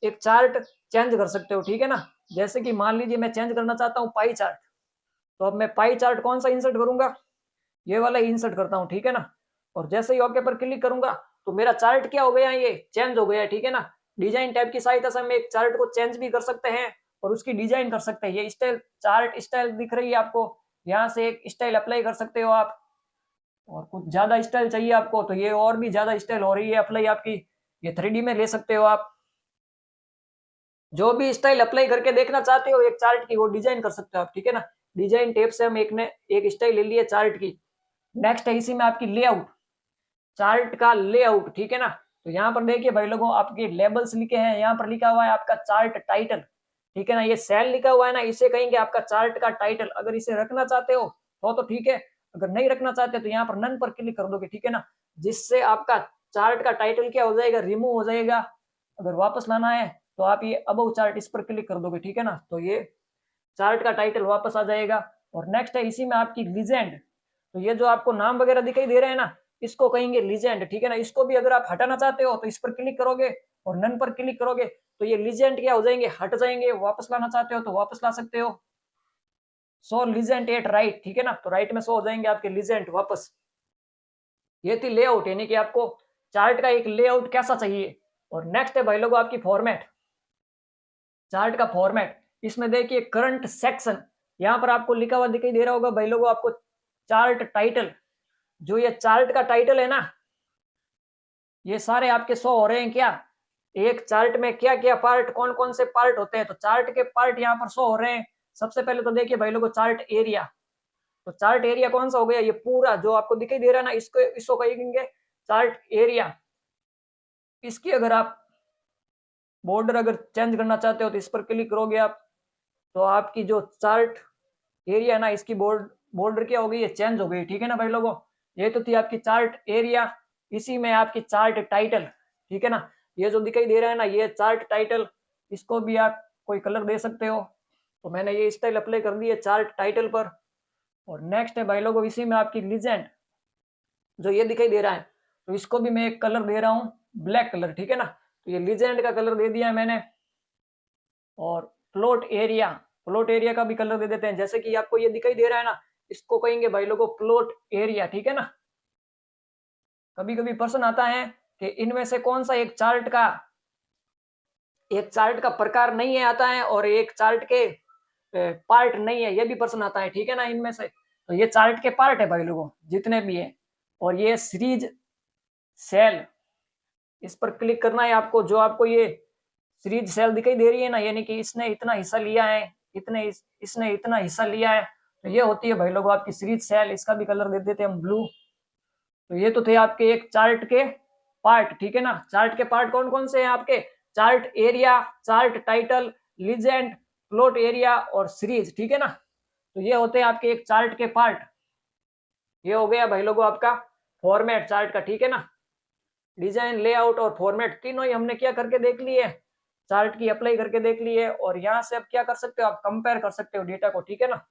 एक चार्ट चेंज कर सकते हो, ठीक है ना। जैसे कि मान लीजिए मैं चेंज करना चाहता हूँ पाई चार्ट, तो अब मैं पाई चार्ट कौन सा इंसर्ट करूंगा, ये वाला इंसर्ट करता हूँ, ठीक है ना। और जैसे ही ओके पर क्लिक करूंगा तो मेरा चार्ट क्या हो गया, ये चेंज हो गया, ठीक है ना। डिजाइन टैब की सहायता से हम एक चार्ट को चेंज भी कर सकते हैं और उसकी डिजाइन कर सकते हैं। ये स्टाइल, चार्ट स्टाइल दिख रही है आपको, यहाँ से एक स्टाइल अप्लाई कर सकते हो आप। और कुछ ज्यादा स्टाइल चाहिए आपको तो ये और भी ज्यादा स्टाइल हो रही है अप्लाई आपकी, ये 3D में ले सकते हो आप। जो भी स्टाइल अप्लाई करके देखना चाहते हो एक चार्ट की, वो डिजाइन कर सकते हो आप, ठीक है ना। डिजाइन टैब से हम एक स्टाइल ले लिए चार्ट की। नेक्स्ट है इसी में आपकी लेआउट, चार्ट का लेआउट, ठीक है ना। तो यहाँ पर देखिए भाई लोगों आपके लेबल्स लिखे हैं, यहाँ पर लिखा हुआ है आपका चार्ट टाइटल, ठीक है ना। ये सेल लिखा हुआ है ना, इसे कहेंगे आपका चार्ट का टाइटल। अगर इसे रखना चाहते हो तो ठीक है, अगर नहीं रखना चाहते तो यहाँ पर नन पर क्लिक कर दोगे, ठीक है ना। जिससे आपका चार्ट का टाइटल क्या हो जाएगा, रिमूव हो जाएगा। अगर वापस लाना है तो आप ये अबव चार्ट इस पर क्लिक कर दोगे, ठीक है ना। तो ये चार्ट का टाइटल वापस आ जाएगा। और नेक्स्ट है इसी में आपकी लीजेंड, तो ये जो आपको नाम वगैरह दिखाई दे रहे हैं ना, इसको कहेंगे लीजेंड, ठीक है ना। इसको भी अगर आप हटाना चाहते हो तो इस पर क्लिक करोगे और नन पर क्लिक करोगे तो ये लीजेंड क्या हो जाएंगे, हट जाएंगे। वापस लाना चाहते हो तो वापस ला सकते हो। सो लीजेंड एट राइट, ठीक है ना। तो राइट में शो हो जाएंगे आपके लीजेंड वापस। ये थी लेआउट, यानी कि आपको चार्ट का एक लेआउट कैसा चाहिए। और नेक्स्ट है भाई लोगों आपकी फॉर्मेट, चार्ट का फॉर्मेट। इसमें देखिए करंट सेक्शन, यहाँ पर आपको लिखा हुआ दिखाई दे रहा होगा भाई लोगों आपको चार्ट टाइटल। जो ये चार्ट का टाइटल है ना, ये सारे आपके शो हो रहे हैं क्या, एक चार्ट में क्या क्या पार्ट, कौन कौन से पार्ट होते हैं। तो चार्ट के पार्ट यहाँ पर शो हो रहे हैं। सबसे पहले तो देखिए भाई लोगों चार्ट एरिया, तो चार्ट एरिया कौन सा हो गया, ये पूरा जो आपको दिखाई दे रहा है ना, इसको कहेंगे चार्ट एरिया। इसकी अगर आप बॉर्डर अगर चेंज करना चाहते हो तो इस पर क्लिक करोगे आप, तो आपकी जो चार्ट एरिया है ना, इसकी बॉर्डर क्या हो गई, ये चेंज हो गई, ठीक है ना भाई लोगों। ये तो थी आपकी चार्ट एरिया। इसी में आपकी चार्ट टाइटल, ठीक है ना। ये जो दिखाई दे रहा है ना, ये चार्ट टाइटल, इसको भी आप कोई कलर दे सकते हो। तो मैंने ये स्टाइल अप्लाई कर दी है चार्ट टाइटल पर। और नेक्स्ट है भाई लोगों इसी में आपकी लीजेंड, जो ये दिखाई दे रहा है, तो इसको भी मैं एक कलर दे रहा हूँ, ब्लैक कलर, ठीक है ना। तो ये लीजेंड का कलर दे दिया है मैंने। और प्लॉट एरिया, प्लॉट एरिया का भी कलर दे देते हैं। जैसे कि आपको ये दिखाई दे रहा है ना, इसको कहेंगे भाई लोगों प्लॉट एरिया, ठीक है ना। कभी कभी प्रश्न आता है कि इनमें से कौन सा एक चार्ट का प्रकार नहीं है आता है, और एक चार्ट के पार्ट नहीं है, ये भी प्रश्न आता है, ठीक है ना। इनमें से तो ये चार्ट के पार्ट है भाई लोगों जितने भी है। और ये सीरीज सेल, इस पर क्लिक करना है आपको। जो आपको ये सीरीज सेल दिखाई दे रही है ना, यानी कि इसने इतना हिस्सा लिया है, इसने इतना हिस्सा लिया है, तो ये होती है भाई लोगों आपकी सीरीज सेल। इसका भी कलर दे देते हैं हम ब्लू। तो ये तो थे आपके एक चार्ट के पार्ट, ठीक है ना। चार्ट के पार्ट कौन कौन से हैं आपके, chart area, chart title, legend, plot area और सीरीज, ठीक है ना। तो ये होते हैं आपके एक चार्ट के पार्ट। ये हो गया भाई लोगों आपका फॉर्मेट चार्ट का, ठीक है ना। डिजाइन, लेआउट और फॉर्मेट तीनों ही हमने क्या करके देख ली है, चार्ट की अप्लाई करके देख ली है। और यहाँ से अब क्या कर सकते हो, आप कंपेयर कर सकते हो डेटा को, ठीक है ना।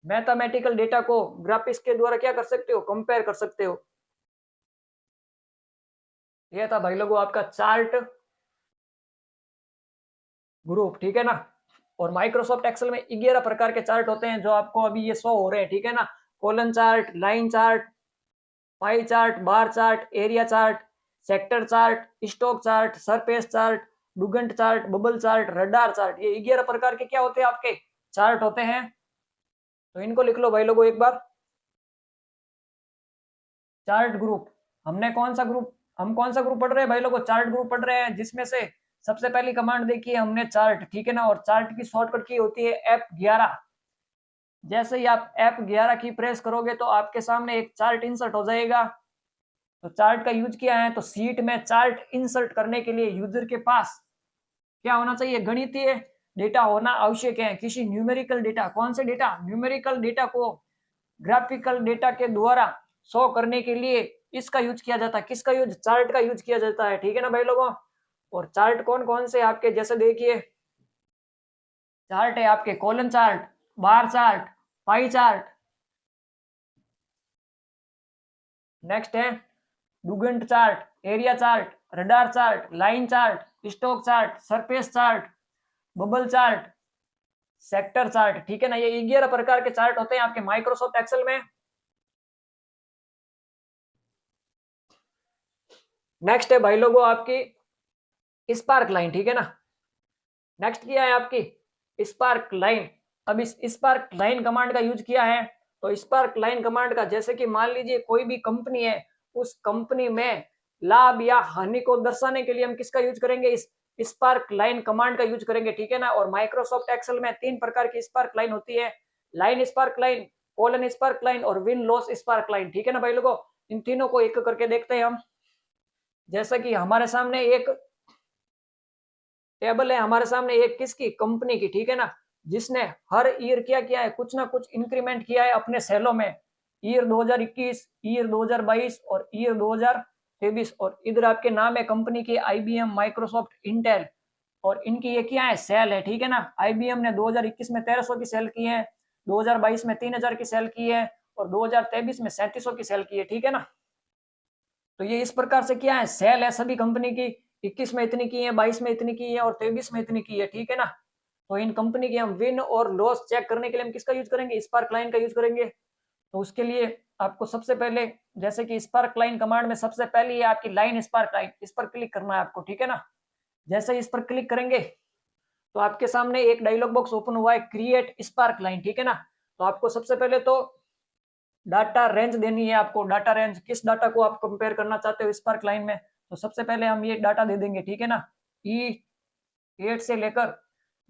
मैथमेटिकल डेटा को ग्राफिक्स के द्वारा क्या कर सकते हो, कंपेयर कर सकते हो। ये था भाई लोगों आपका चार्ट ग्रुप, ठीक है ना। और माइक्रोसॉफ्ट एक्सेल में 11 प्रकार के चार्ट होते हैं, जो आपको अभी ये शो हो रहे हैं, ठीक है ना। Column chart, line chart, pie chart, bar chart, area chart, sector chart, stock chart, surface chart, doughnut chart, bubble chart, radar chart. ये 11 प्रकार के क्या होते हैं आपके चार्ट होते हैं। तो इनको लिख लो भाई लोगों एक बार। चार्ट ग्रुप, हम कौन सा ग्रुप पढ़ रहे हैं भाई लोगों? चार्ट ग्रुप पढ़ रहे हैं, जिसमें से सबसे पहली कमांड देखी है हमने चार्ट, ठीक है ना। और चार्ट की शॉर्टकट की होती है F11। जैसे ही आप F11 की प्रेस करोगे तो आपके सामने एक चार्ट इंसर्ट हो जाएगा। तो चार्ट का यूज किया है, तो सीट में चार्ट इंसर्ट करने के लिए यूजर के पास क्या होना चाहिए? गणितीय डेटा होना आवश्यक है। किसी न्यूमेरिकल डेटा, कौन से डेटा? न्यूमेरिकल डेटा को ग्राफिकल डेटा के द्वारा शो करने के लिए इसका यूज किया जाता है। किसका यूज? चार्ट का यूज किया जाता है, ठीक है ना भाई लोगों। और चार्ट कौन कौन से आपके, जैसे देखिए चार्ट है आपके column chart, bar chart, pie chart, next है doughnut chart, area chart, radar chart, line chart, stock chart, surface chart, bubble chart, sector chart, ठीक है ना। ये 11 प्रकार के चार्ट होते हैं आपके माइक्रोसॉफ्ट एक्सेल में। नेक्स्ट है भाई लोगों आपकी स्पार्क लाइन, ठीक है ना। नेक्स्ट किया है आपकी स्पार्क लाइन। अब इस स्पार्क लाइन कमांड का यूज किया है, तो स्पार्क लाइन कमांड का, जैसे कि मान लीजिए कोई भी कंपनी है, उस कंपनी में लाभ या हानि को दर्शाने के लिए हम किसका यूज करेंगे? इस स्पार्क लाइन कमांड का यूज करेंगे, ठीक है ना। और माइक्रोसॉफ्ट एक्सेल में 3 प्रकार की स्पार्क लाइन होती है, line spark line, colon spark line और विन लॉस स्पार्क लाइन, ठीक है ना भाई लोगों। इन तीनों को एक करके देखते हैं हम। जैसा कि हमारे सामने एक टेबल है, हमारे सामने एक किसकी? कंपनी की, ठीक है ना, जिसने हर ईयर क्या किया है? कुछ ना कुछ इंक्रीमेंट किया है अपने सेलों में। ईयर 2021, ईयर 2022 और ईयर 2023। और इधर आपके नाम है कंपनी की IBM, माइक्रोसॉफ्ट, इंटेल। और इनकी ये क्या है? सेल है, ठीक है ना। IBM ने 2021 में 1300 की सेल की है, 2022 में 3000 की सेल की है और 2023 में 3700 की सेल की है, ठीक है ना। तो ये इस प्रकार से क्या है? सेल है सभी कंपनी की। 21 में इतनी की है, 22 में इतनी की है और 23 में इतनी की है, ठीक है ना। तो इन कंपनी की हम विन और लॉस चेक करने के लिए हम किसका यूज करेंगे? स्पार्क लाइन का यूज करेंगे। तो उसके लिए आपको सबसे पहले, जैसे कि स्पार्क लाइन कमांड में सबसे पहले ये आपकी लाइन स्पार्क लाइन, इस पर क्लिक करना है आपको, ठीक है ना। जैसे इस पर क्लिक करेंगे तो आपके सामने एक डायलॉग बॉक्स ओपन हुआ है, क्रिएट स्पार्क लाइन, ठीक है ना। तो आपको सबसे पहले तो डाटा रेंज देनी है आपको। डाटा रेंज, किस डाटा को आप कंपेयर करना चाहते हो स्पार्क लाइन में? तो सबसे पहले हम ये डाटा दे देंगे, ठीक है ना, E8 से लेकर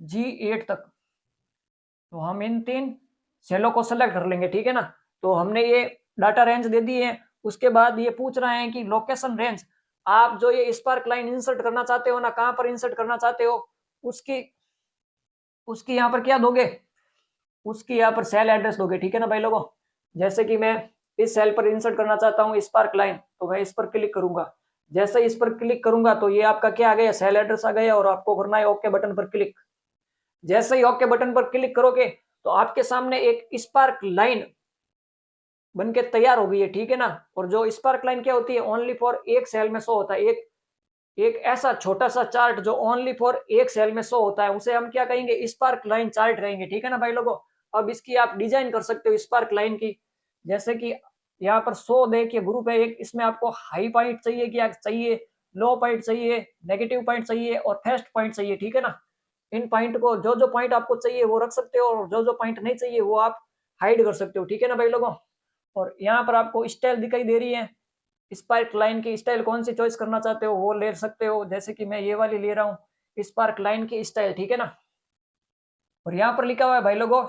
G8 तक। तो हम इन 3 सेलों को सेलेक्ट कर लेंगे, ठीक है ना। तो हमने ये डाटा रेंज दे दी है। उसके बाद ये पूछ रहे हैं कि लोकेशन रेंज, आप जो ये स्पार्क लाइन इंसर्ट करना चाहते हो ना, कहां पर इंसर्ट करना चाहते हो, उसकी उसकी यहाँ पर क्या दोगे? उसकी यहाँ पर सेल एड्रेस दोगे, ठीक है ना भाई लोगों। जैसे कि मैं इस सेल पर इंसर्ट करना चाहता हूँ स्पार्क लाइन, तो मैं इस पर क्लिक करूंगा। जैसे इस पर क्लिक करूंगा तो ये आपका क्या आ गया? सेल एड्रेस आ गया। और आपको करना है ओके बटन पर क्लिक। जैसे ही ओके बटन पर क्लिक करोगे तो आपके सामने एक स्पार्क लाइन बनके तैयार हो गई है, ठीक है ना। और जो स्पार्क लाइन क्या होती है? ओनली फॉर एक सेल में शो होता है। एक एक ऐसा छोटा सा चार्ट जो ओनली फॉर एक सेल में शो होता है, उसे हम क्या कहेंगे? स्पार्क लाइन चार्ट कहेंगे, ठीक है ना भाई लोगों। अब इसकी आप डिजाइन कर सकते हो स्पार्क लाइन की। जैसे कि यहाँ पर 100 देखिए ग्रुप है एक, इसमें आपको हाई पॉइंट चाहिए, क्या चाहिए? लो पॉइंट चाहिए, नेगेटिव पॉइंट चाहिए और फेस्ट पॉइंट चाहिए, ठीक है ना। इन पॉइंट को, जो जो पॉइंट आपको चाहिए वो रख सकते हो और जो जो पॉइंट नहीं चाहिए वो आप हाइड कर सकते हो, ठीक है ना भाई लोगों। और यहाँ पर आपको स्टाइल दिखाई दे रही है। स्पार्क लाइन की स्टाइल कौन सी चॉइस करना चाहते हो वो ले सकते हो। जैसे कि मैं ये वाली ले रहा हूँ, स्पार्क लाइन की स्टाइल, ठीक है ना। और यहाँ पर लिखा हुआ है भाई लोगों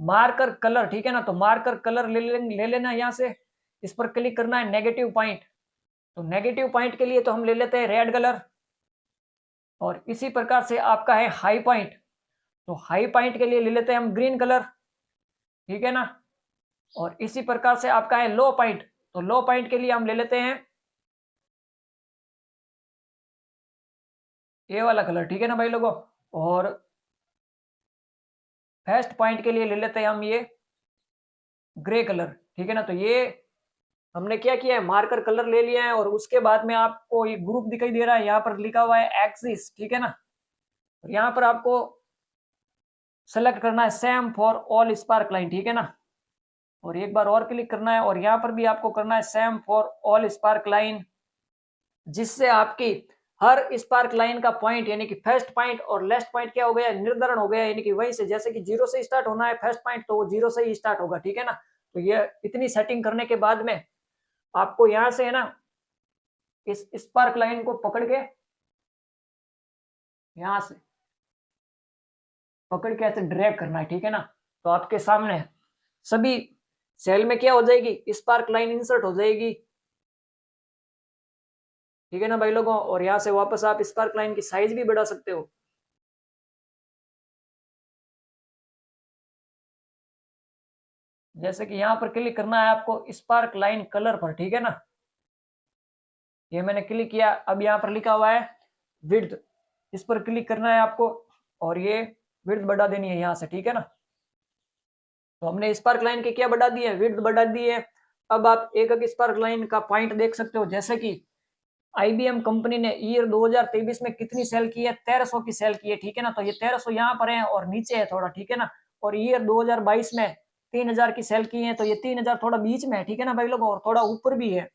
मार्कर कलर, ठीक है ना। तो मार्कर कलर ले लेना यहाँ से। इस पर क्लिक करना है नेगेटिव पॉइंट। तो नेगेटिव पॉइंट के लिए तो हम ले लेते हैं रेड कलर। और इसी प्रकार से आपका है हाई पॉइंट, तो हाई पॉइंट के लिए ले लेते हैं हम ग्रीन कलर, ठीक है ना। और इसी प्रकार से आपका है लो पॉइंट, तो लो पॉइंट के लिए हम ले लेते हैं ये वाला कलर, ठीक है ना भाई लोगों। और फर्स्ट पॉइंट के लिए ले लेते हैं हम ये ग्रे कलर, ठीक है ना। तो ये हमने क्या किया है? मार्कर कलर ले लिया है। और उसके बाद में आपको ये ग्रुप दिखाई दे रहा है, यहाँ पर लिखा हुआ है एक्सिस, ठीक है ना। और यहाँ पर आपको सेलेक्ट करना है same for all spark line, ठीक है ना। और एक बार और क्लिक करना है और यहाँ पर भी आपको करना है same for all spark line, जिससे आपकी हर स्पार्क लाइन का पॉइंट यानी कि फर्स्ट पॉइंट और लास्ट पॉइंट क्या हो गया, निर्धारण हो गया, यानी कि वहीं से, जैसे कि 0 से स्टार्ट होना है फर्स्ट पॉइंट, तो वो 0 से ही स्टार्ट होगा, ठीक है ना। तो ये इतनी सेटिंग करने के बाद में आपको यहाँ से है ना इस स्पार्क लाइन को पकड़ के यहाँ से पकड़ के ऐसे ड्रैग करना है, ठीक है ना। तो आपके सामने सभी सेल में क्या हो जाएगी, स्पार्क लाइन इंसर्ट हो जाएगी, ठीक है ना भाई लोगों। और यहाँ से वापस आप स्पार्क लाइन की साइज भी बढ़ा सकते हो। जैसे कि यहाँ पर क्लिक करना है आपको स्पार्क लाइन कलर पर, ठीक है ना। ये मैंने क्लिक किया, अब यहाँ पर लिखा हुआ है विड्थ, इस पर क्लिक करना है आपको और ये विड्थ बढ़ा देनी है यहाँ से, ठीक है ना। तो हमने स्पार्क लाइन की क्या बढ़ा दी है, विड्थ बढ़ा दी है। अब आप एक एक स्पार्क लाइन का पॉइंट देख सकते हो, जैसे कि आईबीएम कंपनी ने ईयर 2023 में कितनी सेल की है, 1300 की सेल की है, ठीक है ना। तो ये 1300 यहाँ पर है और नीचे है थोड़ा, ठीक है ना। और ईयर 2022 में 3000 की सेल की है, तो ये 3000 थोड़ा बीच में है, ठीक है ना भाई लोग, और थोड़ा ऊपर भी है।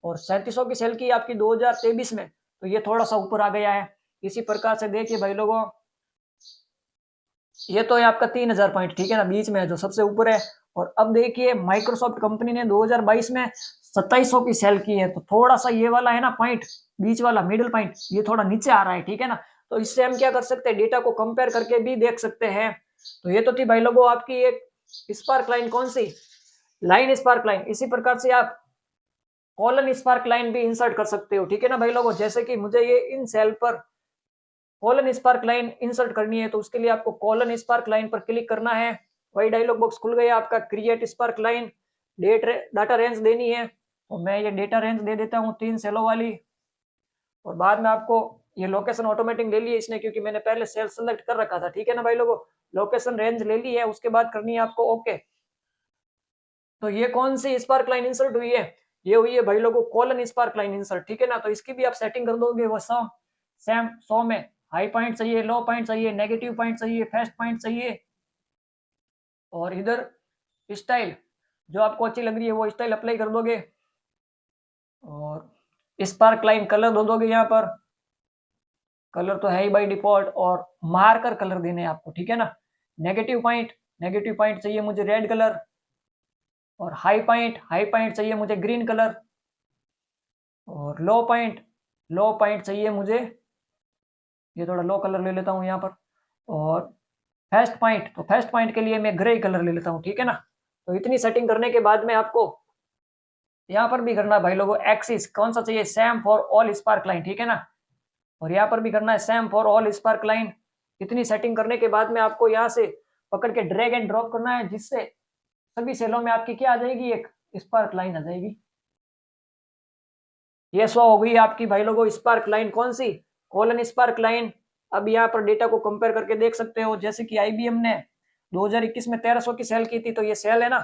और 3700 की सेल की आपकी 2023 में, तो ये थोड़ा सा ऊपर आ गया है। इसी प्रकार से देखिए भाई लोगों, ये तो है आपका 3000 पॉइंट, ठीक है ना, बीच में है जो सबसे ऊपर है। और अब देखिए माइक्रोसॉफ्ट कंपनी ने 2022 में 2700 की सेल की है, तो थोड़ा सा ये वाला है ना पॉइंट, बीच वाला मिडिल पॉइंट, ये थोड़ा नीचे आ रहा है, ठीक है ना। तो इससे हम क्या कर सकते हैं, डेटा को कंपेयर करके भी देख सकते हैं। तो ये तो थी भाई लोगों आपकी एक स्पार्क लाइन, कौन सी लाइन, स्पार्क लाइन। इसी प्रकार से आप कॉलन स्पार्क लाइन भी इंसर्ट कर सकते हो, ठीक है ना भाई लोगों। जैसे कि मुझे ये इन सेल पर कॉलन स्पार्क लाइन इंसर्ट करनी है, तो उसके लिए आपको कॉलन स्पार्क लाइन पर क्लिक करना है। वही डायलॉग बॉक्स खुल गया आपका, create sparkline, date data range देनी है। तो मैं ये डेटा रेंज दे देता हूँ 3 सेलों वाली। और बाद में आपको ये लोकेशन ऑटोमेटिक ले ली है इसने, क्योंकि मैंने पहले सेल सेलेक्ट कर रखा था, ठीक है ना भाई लोगों। लोकेशन रेंज ले ली है, उसके बाद करनी है आपको ओके। तो ये कौन सी स्पार्क लाइन इंसर्ट हुई है, ये हुई है भाई लोगों कॉलन स्पार्क लाइन इंसर्ट, ठीक है ना। तो इसकी भी आप सेटिंग कर दोगे, वो सेम 100 में हाई पॉइंट चाहिए, लो पॉइंट चाहिए, नेगेटिव पॉइंट चाहिए, फर्स्ट पॉइंट चाहिए। और इधर स्टाइल जो आपको अच्छी लग रही है वो स्टाइल अप्लाई कर दोगे। और स्पार्क लाइन कलर दे दोगे, यहाँ पर कलर तो है ही बाई डिफॉल्ट, और मार्कर कलर देने हैं आपको, ठीक है ना। नेगेटिव पॉइंट चाहिए मुझे रेड कलर, और हाई पॉइंट चाहिए मुझे ग्रीन कलर, और लो पॉइंट चाहिए मुझे, ये थोड़ा लो कलर ले लेता हूँ यहाँ पर। और फर्स्ट पॉइंट के लिए मैं ग्रे कलर ले लेता हूँ, ठीक है ना। तो इतनी सेटिंग करने के बाद में आपको यहाँ पर भी करना है भाई लोगों एक्सिस कौन सा चाहिए, same for all spark line, ठीक है ना। और यहाँ पर भी करना है same for all spark line. इतनी सेटिंग करने के बाद में आपको यहाँ से पकड़ के ड्रैग एंड ड्रॉप करना है, जिससे सभी सेलों में आपकी क्या आ जाएगी, एक स्पार्क लाइन आ जाएगी। ये शो हो गई आपकी भाई लोगों स्पार्क लाइन, कौन सी, कॉलन स्पार्क लाइन। अब यहाँ पर डेटा को कंपेयर करके देख सकते हो, जैसे कि आईबीएम ने 2021 में 1300 की सेल की थी, तो ये सेल है ना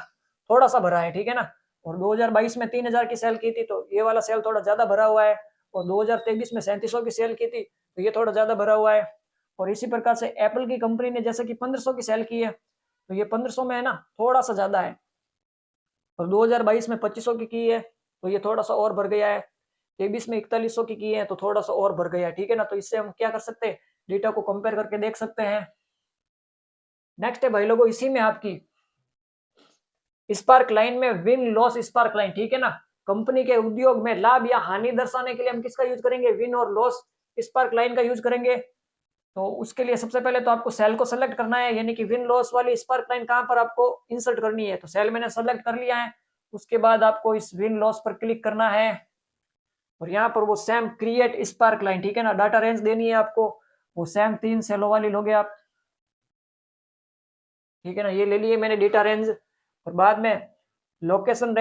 थोड़ा सा भरा है, ठीक है ना। और 2022 में 3000 की सेल की थी, तो ये वाला सेल थोड़ा ज्यादा भरा हुआ है। और 2023 में 3700 की सेल की थी, तो ये थोड़ा ज्यादा भरा हुआ है। और इसी प्रकार से एप्पल की कंपनी ने जैसे कि 1500 की सेल की है, तो ये 1500 में है ना थोड़ा सा ज्यादा है। और 2022 में 2500 की है, तो ये थोड़ा सा और बढ़ गया है। 23 में 4100 की है, तो थोड़ा सा और बढ़ गया है, ठीक है ना। तो इससे हम क्या कर सकते हैं, डेटा को कंपेयर करके देख सकते हैं। नेक्स्ट है भाई लोगों इसी में आपकी स्पार्क लाइन में विन लॉस स्पार्क लाइन, ठीक है ना। कंपनी के उद्योग में लाभ या हानि दर्शाने के लिए हम किसका यूज करेंगे, विन और लॉस स्पार्क लाइन का यूज करेंगे। तो उसके लिए सबसे पहले तो आपको सेल को सेलेक्ट करना है, यानी कि विन लॉस वाली स्पार्क लाइन कहां पर आपको इंसर्ट करनी है। तो सेल मैंने सेलेक्ट कर लिया है, उसके बाद आपको इस विन लॉस पर क्लिक करना है। और यहाँ पर वो सेम क्रिएट स्पार्क लाइन, ठीक है ना, डाटा रेंज देनी है आपको, वो सेम 3 सेलों वाली लोगे आप, ठीक है ना। ये ले लिए मैंने डेटा रेंज। और बाद में लोकेशन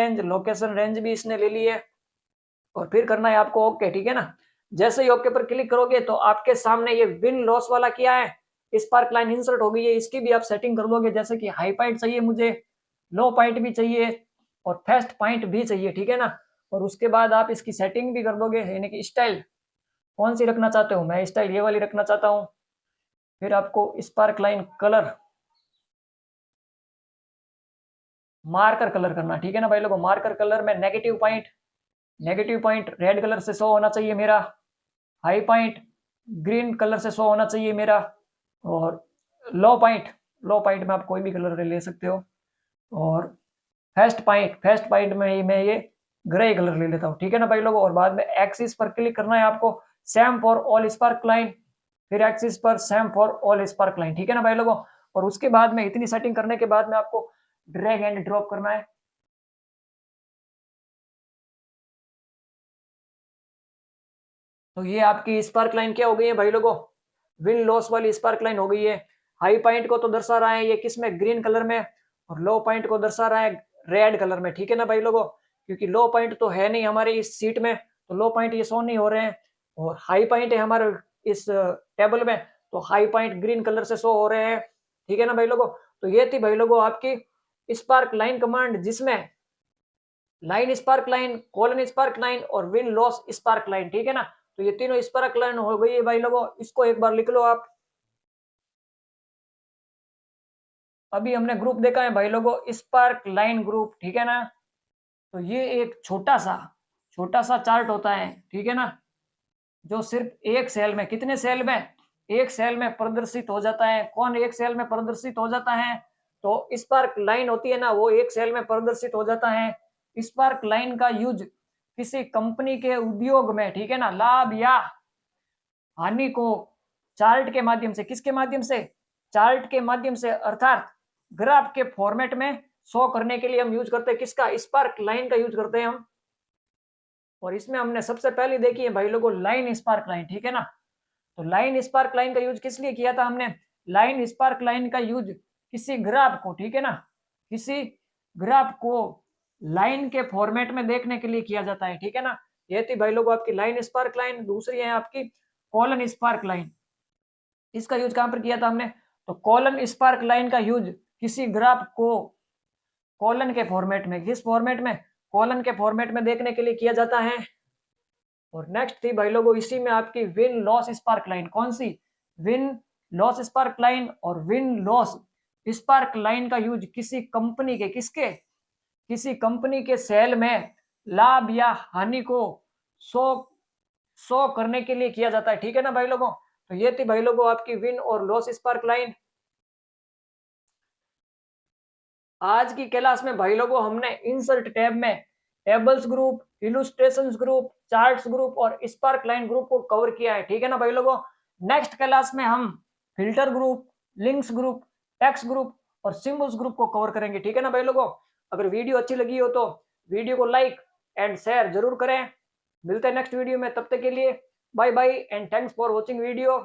रेंज भी इसने ले ली है। और फिर करना है आपको ओके, ठीक है ना। जैसे ही ओके पर क्लिक करोगे तो आपके सामने ये विन लॉस वाला क्या है, स्पार्क लाइन इंसर्ट हो गई है। इसकी भी आप सेटिंग कर दोगे, जैसे कि हाई पॉइंट चाहिए मुझे, लो पॉइंट भी चाहिए, और फर्स्ट पॉइंट भी चाहिए, ठीक है ना। और उसके बाद आप इसकी सेटिंग भी कर दोगे, यानी कि स्टाइल कौन सी रखना चाहते हो, मैं स्टाइल ये वाली रखना चाहता हूँ। फिर आपको spark line colour marker colour करना, ठीक है ना भाई लोगों। मार्कर कलर में नेगेटिव पॉइंट रेड कलर से शो होना चाहिए मेरा। हाई पॉइंट ग्रीन कलर से शो होना चाहिए मेरा, और लो पॉइंट में आप कोई भी कलर ले सकते हो, और फर्स्ट पॉइंट में ही मैं ये ग्रे कलर ले लेता हूँ, ठीक है ना भाई लोगों। और बाद में एक्सिस पर क्लिक करना है आपको, same for all spark line, फिर एक्सिस पर same for all spark line, ठीक है ना भाई लोगों। और उसके बाद में इतनी सेटिंग करने के बाद में आपको ड्रैग एंड ड्रॉप करना है। तो ये आपकी स्पार्क लाइन क्या हो गई है भाई लोगों, विन लॉस वाली स्पार्क लाइन हो गई है। हाई पॉइंट को तो दर्शा रहा है ये किस में, ग्रीन कलर में, और लो पॉइंट को दर्शा रहा है रेड कलर में, ठीक है ना भाई लोगों। क्योंकि लो पॉइंट तो है नहीं हमारे इस सीट में, तो लो पॉइंट ये शो नहीं हो रहे हैं, और हाई पॉइंट है हमारे इस टेबल में, तो हाई पॉइंट ग्रीन कलर से शो हो रहे हैं, ठीक है ना भाई लोगों। तो ये थी भाई लोगों आपकी स्पार्क लाइन कमांड, जिसमें line spark line, colon spark line और विन लॉस स्पार्क लाइन, ठीक है ना। तो ये तीनों स्पार्क लाइन हो गई है भाई लोगों, इसको एक बार लिख लो आप। अभी हमने ग्रुप देखा है भाई लोगों, स्पार्क लाइन ग्रुप, ठीक है ना। तो ये एक छोटा सा चार्ट होता है, ठीक है ना, जो सिर्फ एक सेल में, कितने सेल में, एक सेल में प्रदर्शित हो जाता है। कौन एक सेल में प्रदर्शित हो जाता है, तो स्पार्क लाइन होती है ना, वो एक सेल में प्रदर्शित हो जाता है। स्पार्क लाइन का यूज किसी कंपनी के उद्योग में, ठीक है ना, लाभ या हानि को चार्ट के माध्यम से, किसके माध्यम से, चार्ट के माध्यम से, अर्थात ग्राफ के फॉर्मेट में शो करने के लिए हम यूज करते हैं किसका, स्पार्क लाइन का यूज करते हैं हम। और इसमें हमने सबसे पहले देखी है भाई लोगों लाइन स्पार्क लाइन, ठीक है ना। तो लाइन स्पार्क लाइन का यूज किस लिए किया था हमने, लाइन स्पार्क लाइन का यूज किसी ग्राफ को, ठीक है ना, किसी ग्राफ को लाइन के फॉर्मेट में देखने के लिए किया जाता है, ठीक है ना। ये थी भाई लोगों आपकी लाइन स्पार्क लाइन। दूसरी है आपकी कॉलन स्पार्क लाइन, इसका यूज कहां पर किया था हमने, तो कॉलन स्पार्क लाइन का यूज किसी ग्राफ को कॉलन के फॉर्मेट में, किस फॉर्मेट में, कॉलन के फॉर्मेट में देखने के लिए किया जाता है। और नेक्स्ट थी भाई लोगों इसी में आपकी विन लॉस स्पार्क लाइन, कौन सी, विन लॉस स्पार्क लाइन। और विन लॉस स्पार्क लाइन का यूज किसी कंपनी के, किसके, किसी कंपनी के सेल में लाभ या हानि को शो शो करने के लिए किया जाता है, ठीक है ना भाई लोगों। तो ये थी भाई लोगों आपकी विन और लॉस स्पार्क लाइन। आज की क्लास में भाई लोगों हमने इंसर्ट टैब में tables group, illustrations group, charts group और स्पार्क लाइन ग्रुप को कवर किया है, ठीक है ना भाई लोगों। नेक्स्ट क्लास में हम filter group, links group, text group और सिंबल्स ग्रुप को कवर करेंगे, ठीक है ना भाई लोगों। अगर वीडियो अच्छी लगी हो तो वीडियो को लाइक एंड शेयर जरूर करें। मिलते हैं नेक्स्ट वीडियो में, तब तक के लिए bye bye and thanks for watching video.